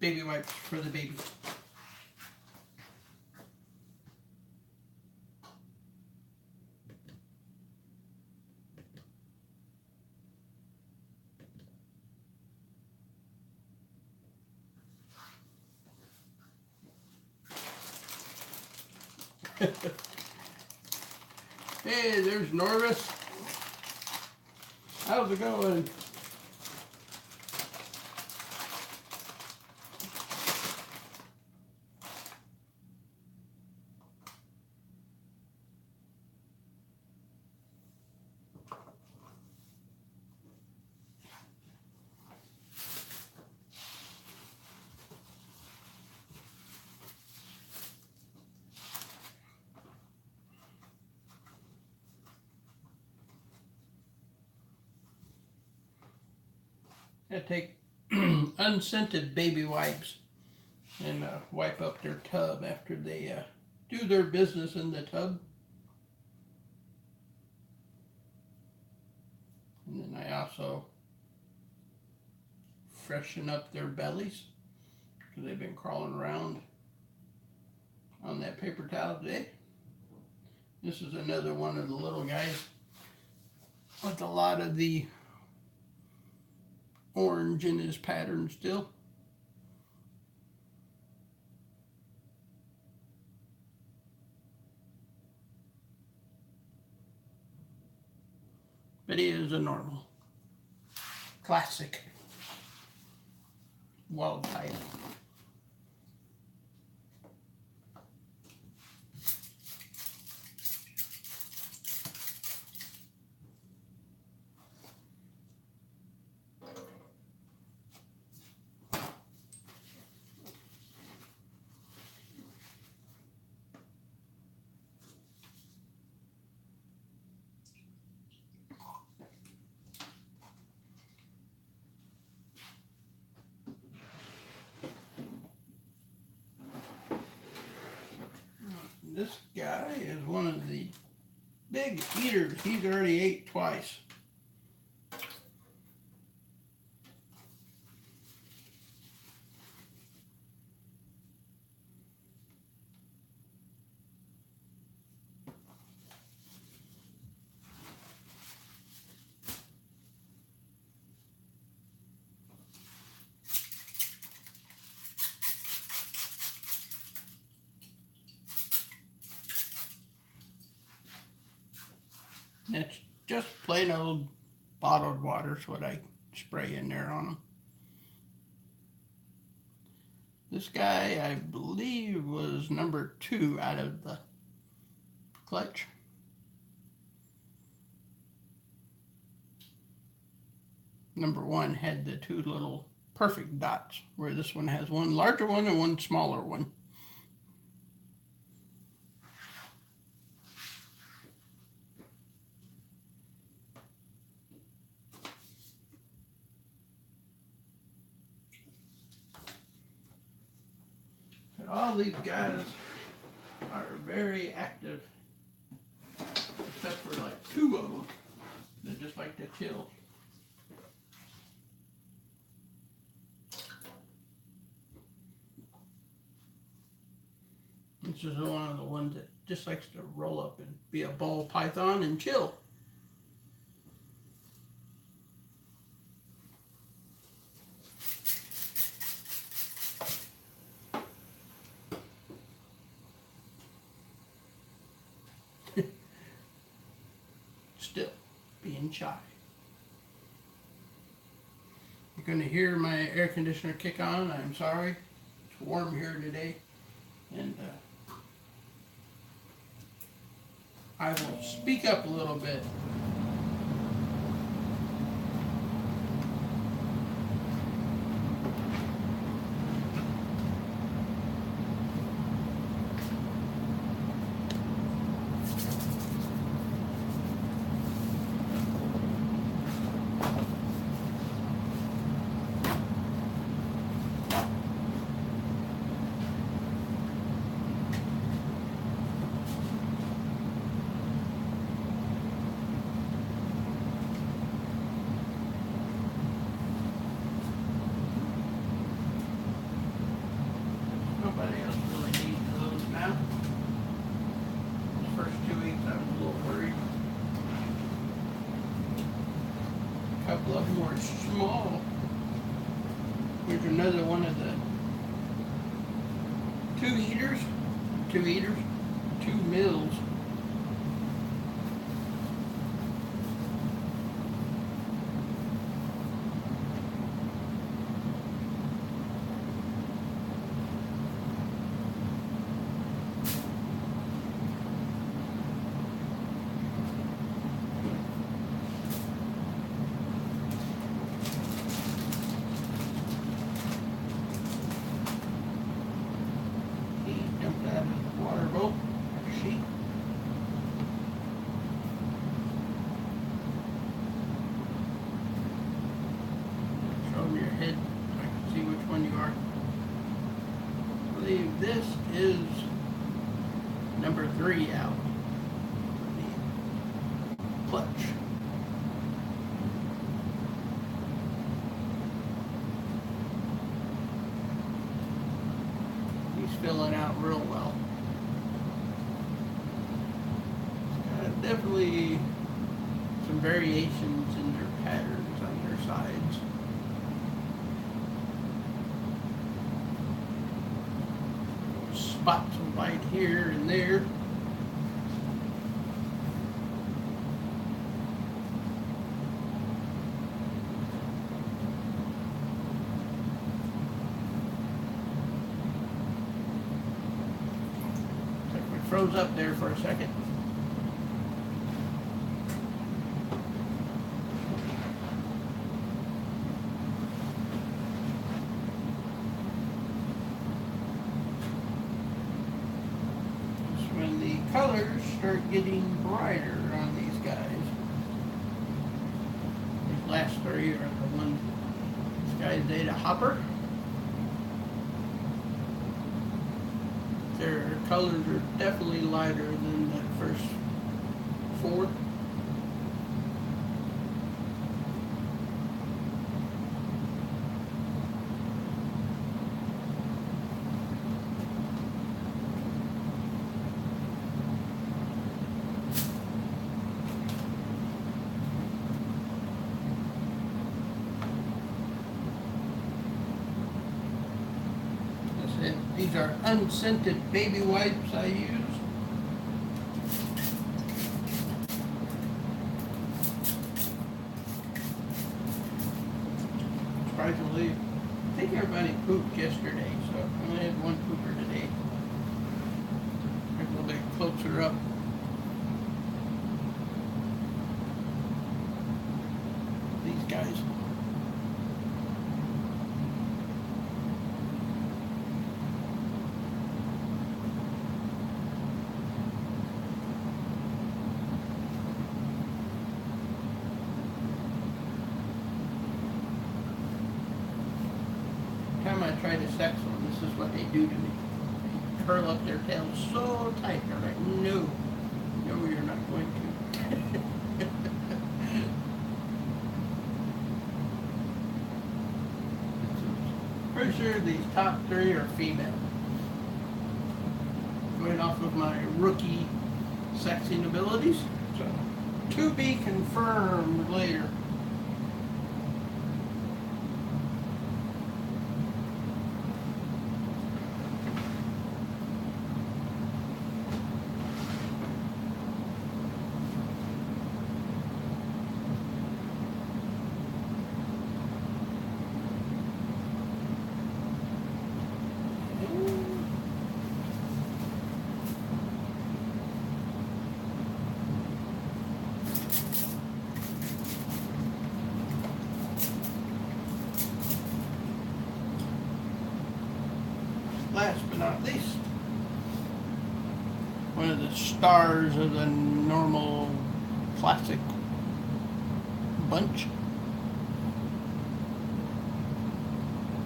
Baby wipes for the baby. Hey, there's Norvis. How's it going? I take unscented baby wipes and wipe up their tub after they do their business in the tub. And then I also freshen up their bellies because they've been crawling around on that paper towel today. This is another one of the little guys with a lot of the orange in his pattern still. But he is a normal. Classic. Wild type. This guy is one of the big eaters. He's already ate twice. It's just plain old bottled water is what I spray in there on them. This guy, I believe, was number 2 out of the clutch. Number 1 had the 2 little perfect dots, where this one has one larger one and one smaller one. All these guys are very active, except for like 2 of them. They just like to chill. This is one of the ones that just likes to roll up and be a ball python and chill. Still being shy. You're going to hear my air conditioner kick on. I'm sorry. It's warm here today. And I will speak up a little bit. Nobody else really needs those now. The first 2 weeks I was a little worried. A couple of them were small. Here's another one of the two eaters, 2 mils. Water bowl, sheet. Show them your head so I can see which one you are. I believe this is number 3 out. The clutch. He's filling out real well. Definitely some variations in their patterns on their sides. Spots of light here and there. Looks like we froze up there for a second. When the colors start getting brighter on these guys. These last 3 are the ones. This guy's Data Hopper. Their colors are definitely lighter than the first 4. These are unscented baby wipes I use. Surprisingly, I think everybody pooped yesterday, so I only had 1 pooper today. A little bit closer up. These guys. Time I try to sex them, this is what they do to me. They curl up their tails so tight. They're like, no, you're not going to. pretty sure these top three are female. Going off of my rookie sexing abilities. So, to be confirmed later. Last but not least, one of the stars of the normal classic bunch.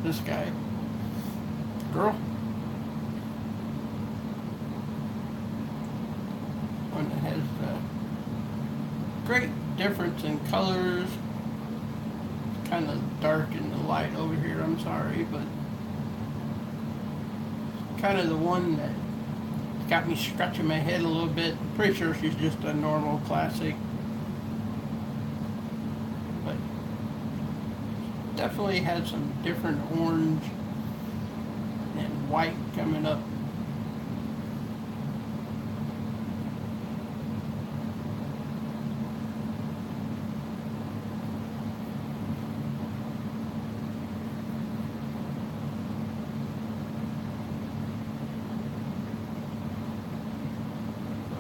This guy. Girl. One that has a great difference in colors. Kind of dark in the light over here, I'm sorry, but kind of the one that got me scratching my head a little bit. Pretty sure she's just a normal classic, but definitely had some different orange and white coming up.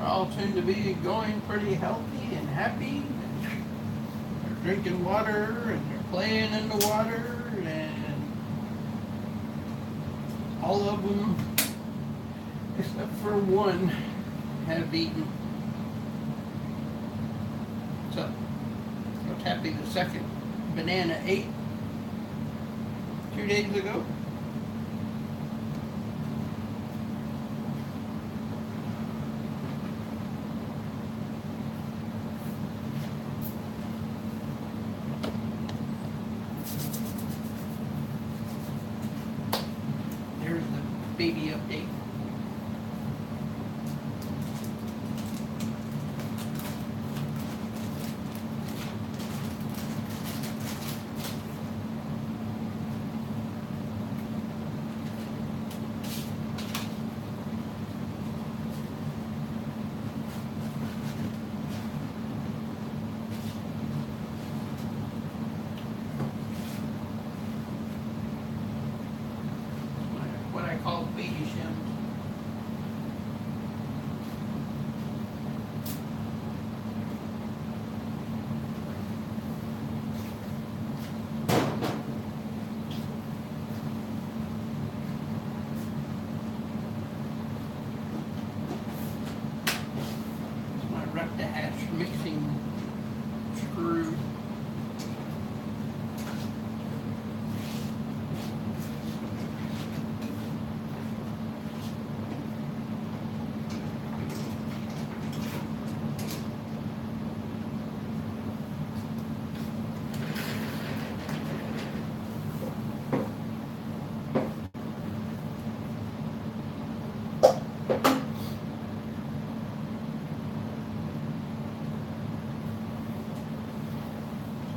All seem to be going pretty healthy and happy. They're drinking water and they're playing in the water, and all of them, except for one, have eaten. So, I was happy the second banana ate 2 days ago. Baby update. What I call baby shims. It's my Rectahatch mixing screw.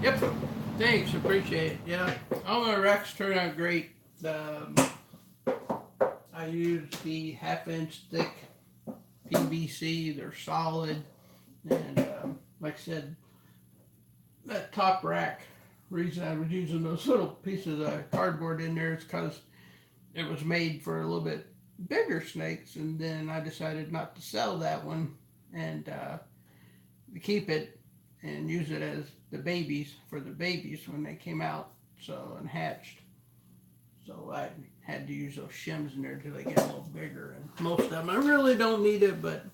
Yep. Thanks. Appreciate it. Yeah. All my Recs turn out great. I use the 1/2 inch thick PVC. They're solid. And like I said, that top rack, reason I was using those little pieces of cardboard in there is because it was made for a little bit bigger snakes. And then I decided not to sell that one and keep it and use it as the babies for the babies when they came out, so, and hatched. So I had to use those shims in there till they get a little bigger. And most of them I really don't need it, but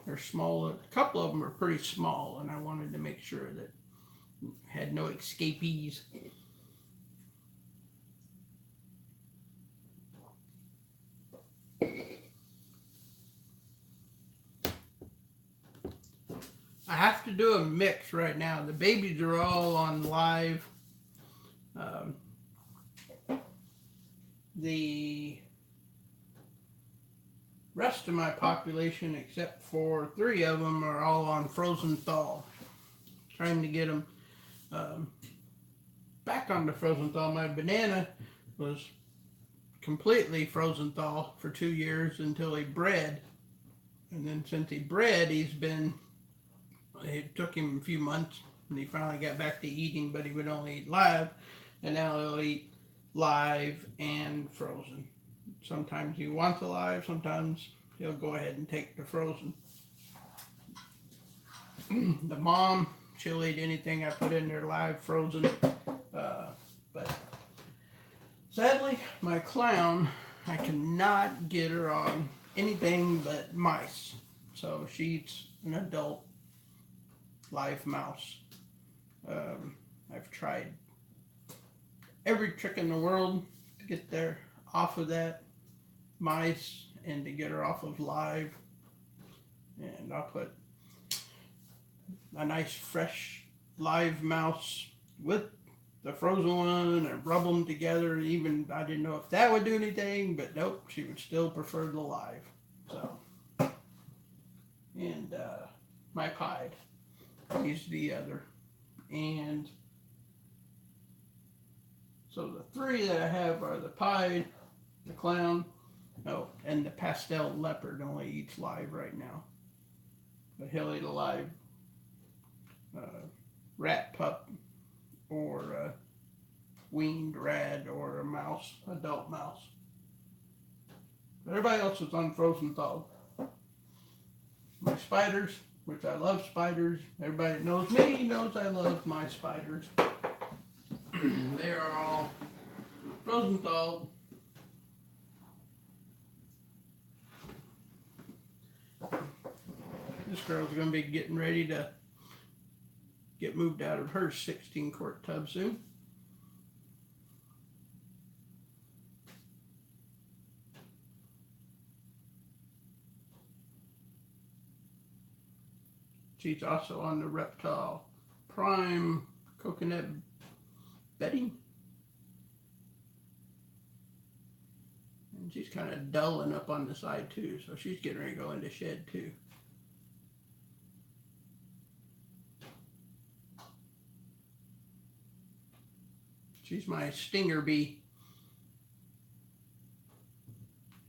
they're small. A couple of them are pretty small, and I wanted to make sure that I had no escapees. I have to do a mix right now. The babies are all on live. The rest of my population, except for 3 of them, are all on frozen thaw. Trying to get them back on the frozen thaw. My banana was completely frozen thaw for 2 years until he bred. And then since he bred, it took him a few months and he finally got back to eating, but he would only eat live. And now he'll eat live and frozen. Sometimes he wants alive, sometimes he'll go ahead and take the frozen. The mom, she'll eat anything I put in there live, frozen. But sadly, my clown, I cannot get her on anything but mice. So she eats an adult live mouse. I've tried every trick in the world to get her off of that mice and to get her off of live. And I'll put a nice fresh live mouse with the frozen one and rub them together. Even I didn't know if that would do anything, but nope, she would still prefer the live. So, and my pied, he's the other. And so the 3 that I have are the pied, the clown, and the pastel leopard only eats live right now. But he'll eat a live rat pup or a weaned rat or a mouse, adult mouse. But everybody else is on frozen thaw. My spiders, which I love spiders. Everybody that knows me knows I love my spiders. They are all frozen thaw. This girl's going to be getting ready to get moved out of her 16-quart tub soon. She's also on the Reptile Prime coconut bedding. And she's kind of dulling up on the side too, so she's getting ready to go into shed too. She's my stinger bee.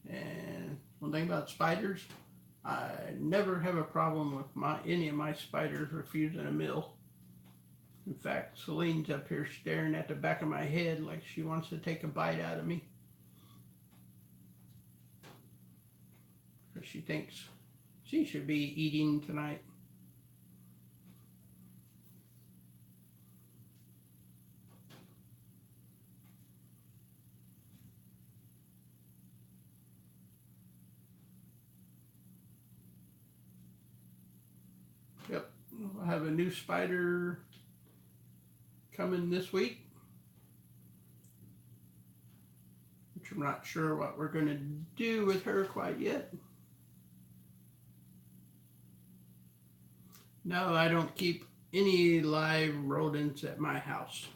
And one thing about spiders, I never have a problem with any of my spiders refusing a meal. In fact, Celine's up here staring at the back of my head like she wants to take a bite out of me. Because she thinks she should be eating tonight. Yep, I have a new spider coming this week, which I'm not sure what we're going to do with her quite yet. No, I don't keep any live rodents at my house.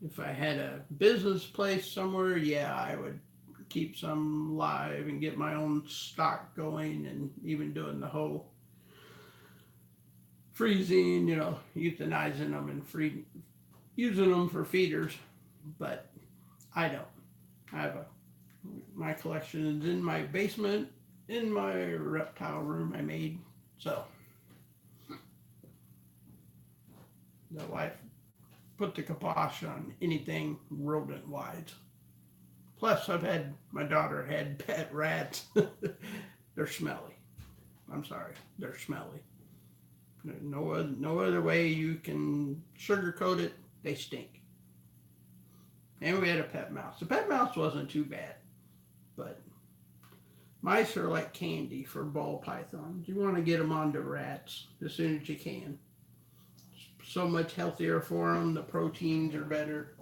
If I had a business place somewhere, yeah, I would keep some live and get my own stock going, and even doing the whole freezing, euthanizing them and using them for feeders. But I don't. My collection is in my basement, in my reptile room I made. So the wife put the kibosh on anything rodent wise. Plus, my daughter had pet rats. They're smelly. I'm sorry, they're smelly. No other way you can sugarcoat it. They stink. And we had a pet mouse. The pet mouse wasn't too bad, but mice are like candy for ball pythons. You want to get them onto rats as soon as you can. So much healthier for them. The proteins are better.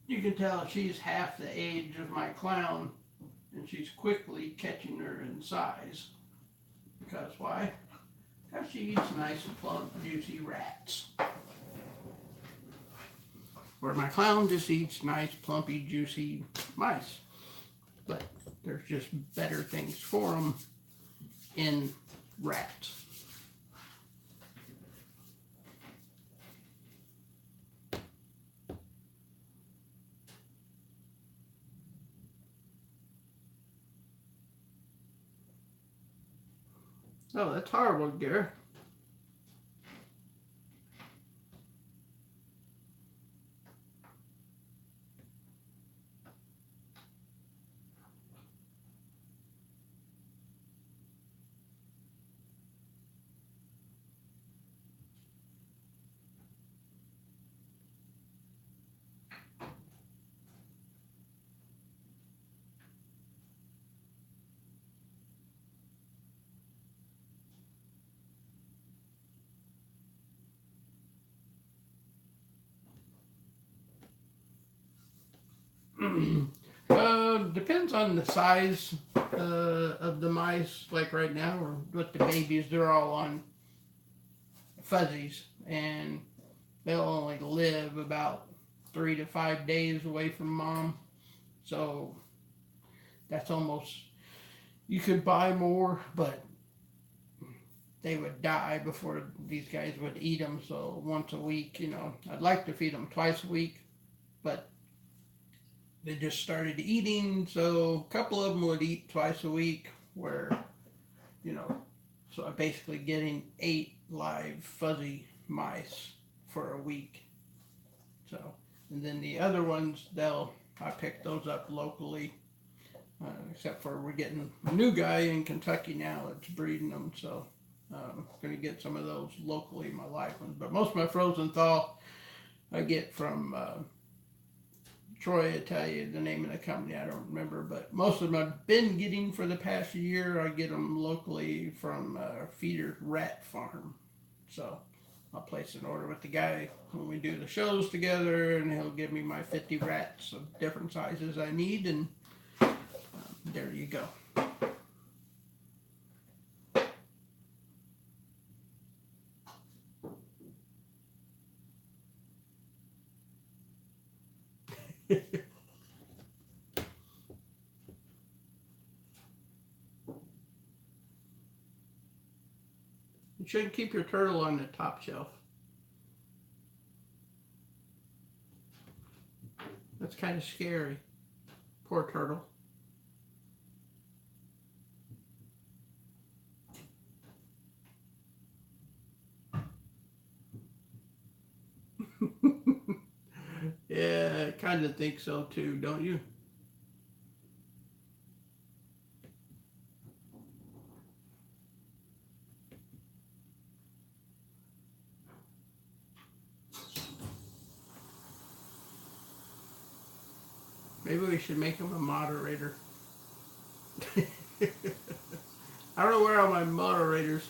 You can tell she's half the age of my clown, and she's quickly catching her in size. Because why? Because she eats nice, plump, juicy rats. Where my clown just eats nice, plumpy, juicy mice. But there's just better things for them in rats. Oh, that's horrible, Gary. Depends on the size of the mice. Like right now, or with the babies, they're all on fuzzies, and they'll only live about 3 to 5 days away from mom. So that's almost, you could buy more, but they would die before these guys would eat them. So once a week, I'd like to feed them twice a week, but they just started eating, so a couple of them would eat twice a week, where, so I'm basically getting 8 live fuzzy mice for a week. So, and then the other ones, I pick those up locally, except for we're getting a new guy in Kentucky now that's breeding them, so I'm going to get some of those locally, my live ones. But most of my frozen thaw I get from Troy. I tell you the name of the company, I don't remember, but most of them I've been getting for the past year. I get them locally from Feeder Rat Farm. So I'll place an order with the guy when we do the shows together, and he'll give me my 50 rats of different sizes I need, and there you go. You shouldn't keep your turtle on the top shelf. That's kind of scary. Poor turtle. Yeah, I kind of think so too, don't you? Maybe we should make him a moderator. I don't know where all my moderators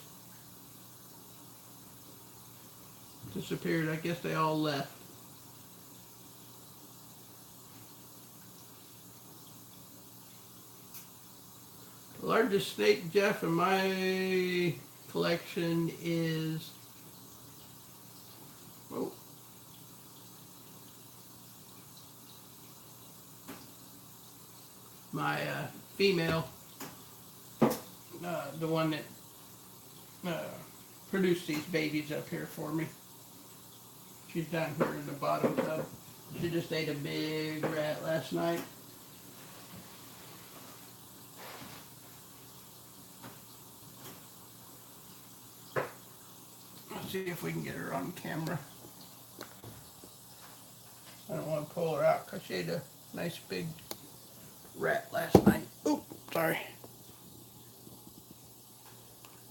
disappeared. I guess they all left. The largest snake, Jeff, in my collection is, oh, my female, the one that produced these babies up here for me. She's down here in the bottom tub. She just ate a big rat last night. Let's see if we can get her on camera. I don't want to pull her out because she ate a nice big rat last night. Oh, sorry.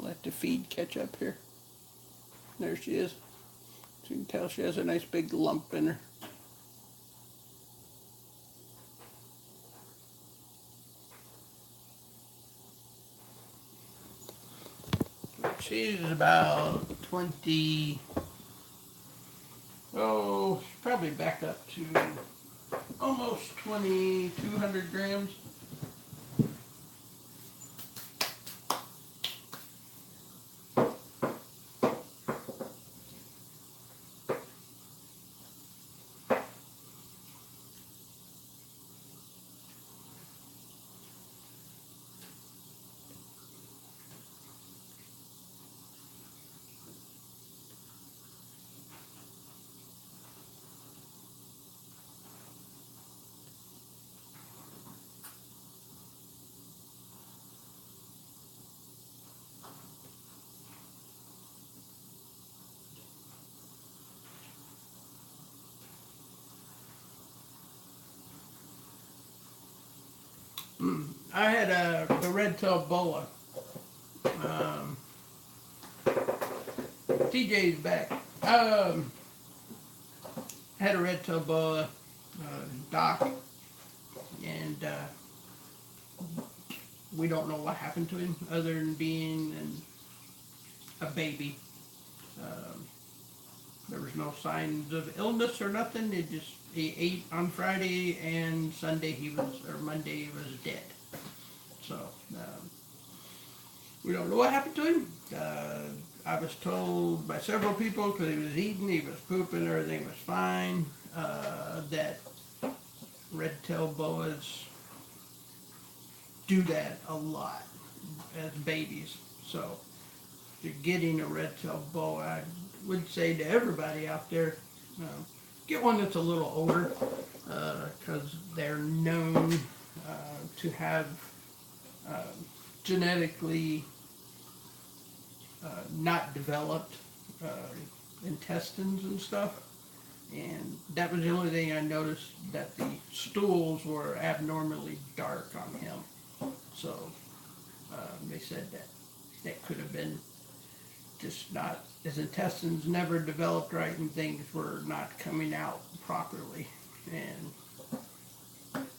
Let the feed catch up here. There she is. So you can tell she has a nice big lump in her. She's about 20, oh, she's probably back up to almost 2,200 grams. I had a red-tailed boa. TJ's back. Had a red-tailed boa, Doc, and we don't know what happened to him other than being a baby. Um, there was no signs of illness or nothing. He ate on Friday and Monday he was dead. So we don't know what happened to him. I was told by several people because he was eating, he was pooping, everything was fine. That red-tailed boas do that a lot as babies. So if you're getting a red-tailed boa, I would say to everybody out there, get one that's a little older because they're known to have genetically not developed intestines and stuff. And that was the only thing I noticed, that the stools were abnormally dark on him. So they said that could have been just not, his intestines never developed right and things were not coming out properly. And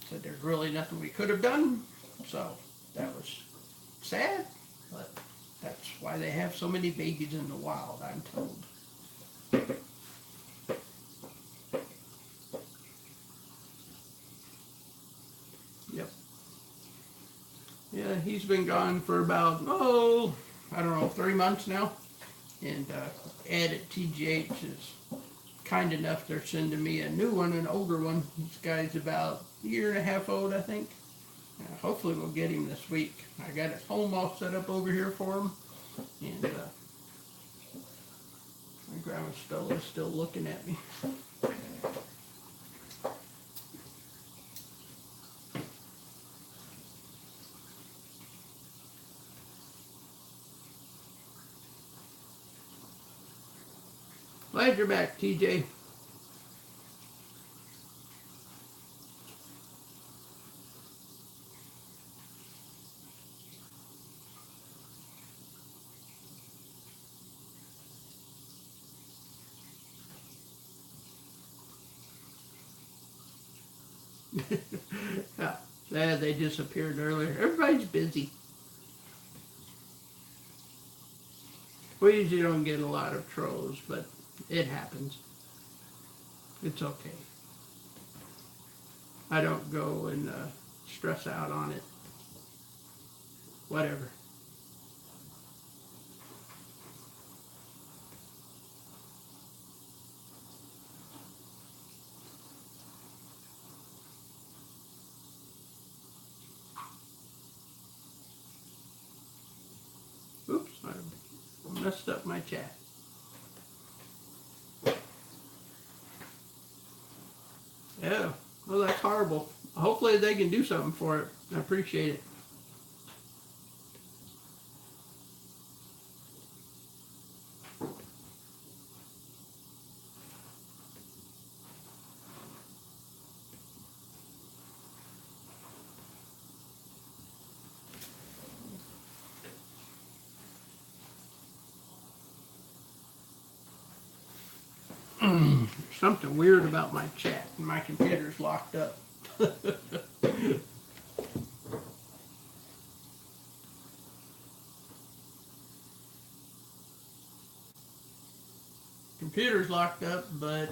said there's really nothing we could have done. So that was sad, but that's why they have so many babies in the wild, I'm told. Yep. Yeah, he's been gone for about, I don't know, 3 months now. And Ed at TGH is kind enough, they're sending me a new one, an older one. This guy's about a year and a half old, I think. Hopefully we'll get him this week. I got his home all set up over here for him. And my grandma Stella's still looking at me. Glad you're back, TJ. Yeah, they disappeared earlier. Everybody's busy. We usually don't get a lot of trolls, but it happens. It's okay. I don't go and stress out on it. Whatever. Oops, I messed up my chat. Yeah, well, that's horrible. Hopefully they can do something for it. I appreciate it. Something weird about my chat. My computer's locked up. Computer's locked up, but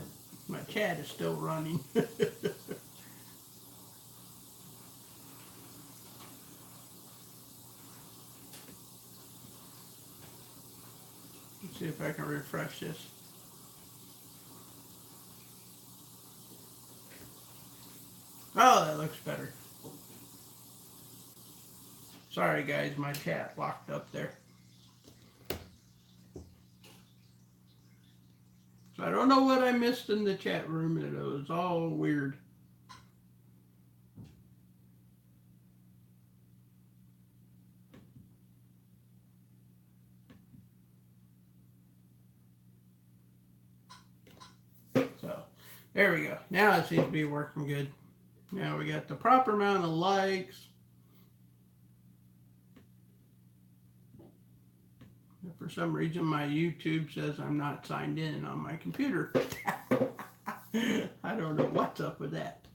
my chat is still running. Let's see if I can refresh this. Oh, that looks better. Sorry guys, my chat locked up there. So I don't know what I missed in the chat room, and it was all weird. So there we go. Now it seems to be working good. Now we got the proper amount of likes. For some reason, my YouTube says I'm not signed in on my computer. I don't know what's up with that.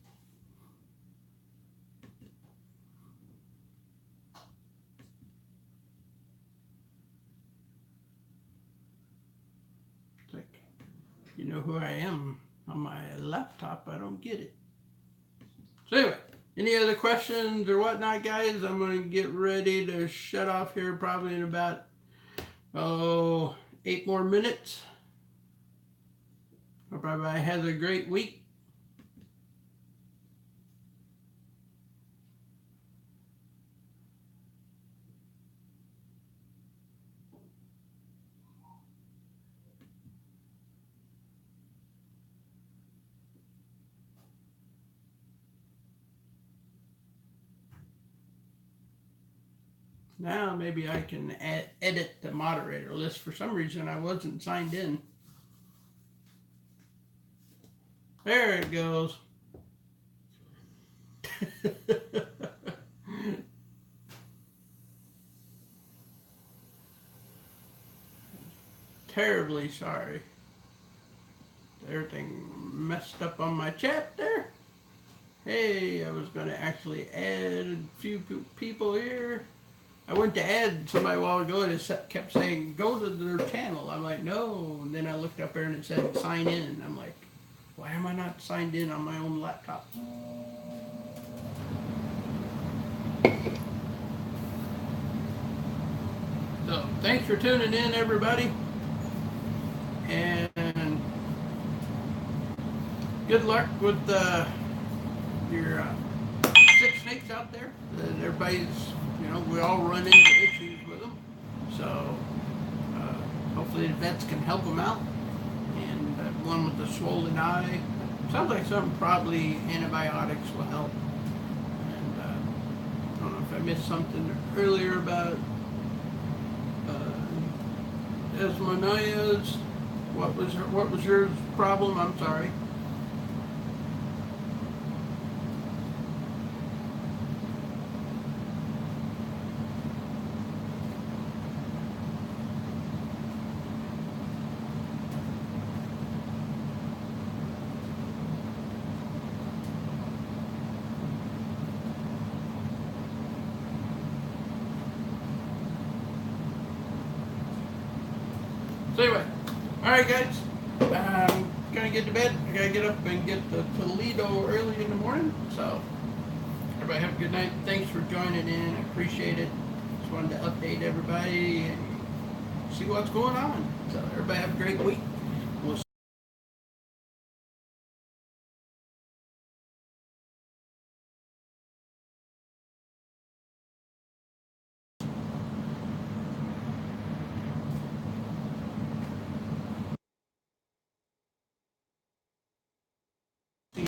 It's like, you know who I am on my laptop. I don't get it. So anyway, any other questions or whatnot, guys? I'm going to get ready to shut off here probably in about, 8 more minutes. Hope everybody has a great week. Now maybe I can edit the moderator list. For some reason I wasn't signed in. There it goes. Terribly sorry. Everything messed up on my chat there. Hey, I was going to actually add a few people here. I went to add somebody a while ago and it kept saying, go to their channel. I'm like, no. And then I looked up there and it said, sign in. I'm like, why am I not signed in on my own laptop? So, thanks for tuning in, everybody. And good luck with your 6 snakes out there. Everybody's, we all run into issues with them. So hopefully the vets can help them out. And one with the swollen eye, sounds like something, probably antibiotics will help. And I don't know if I missed something earlier about Esmonia's. What was your problem? I'm sorry. So anyway, all right, guys, I'm gonna get to bed. I gotta get up and get to Toledo early in the morning. So everybody have a good night. Thanks for joining in. I appreciate it. Just wanted to update everybody and see what's going on. So everybody have a great week.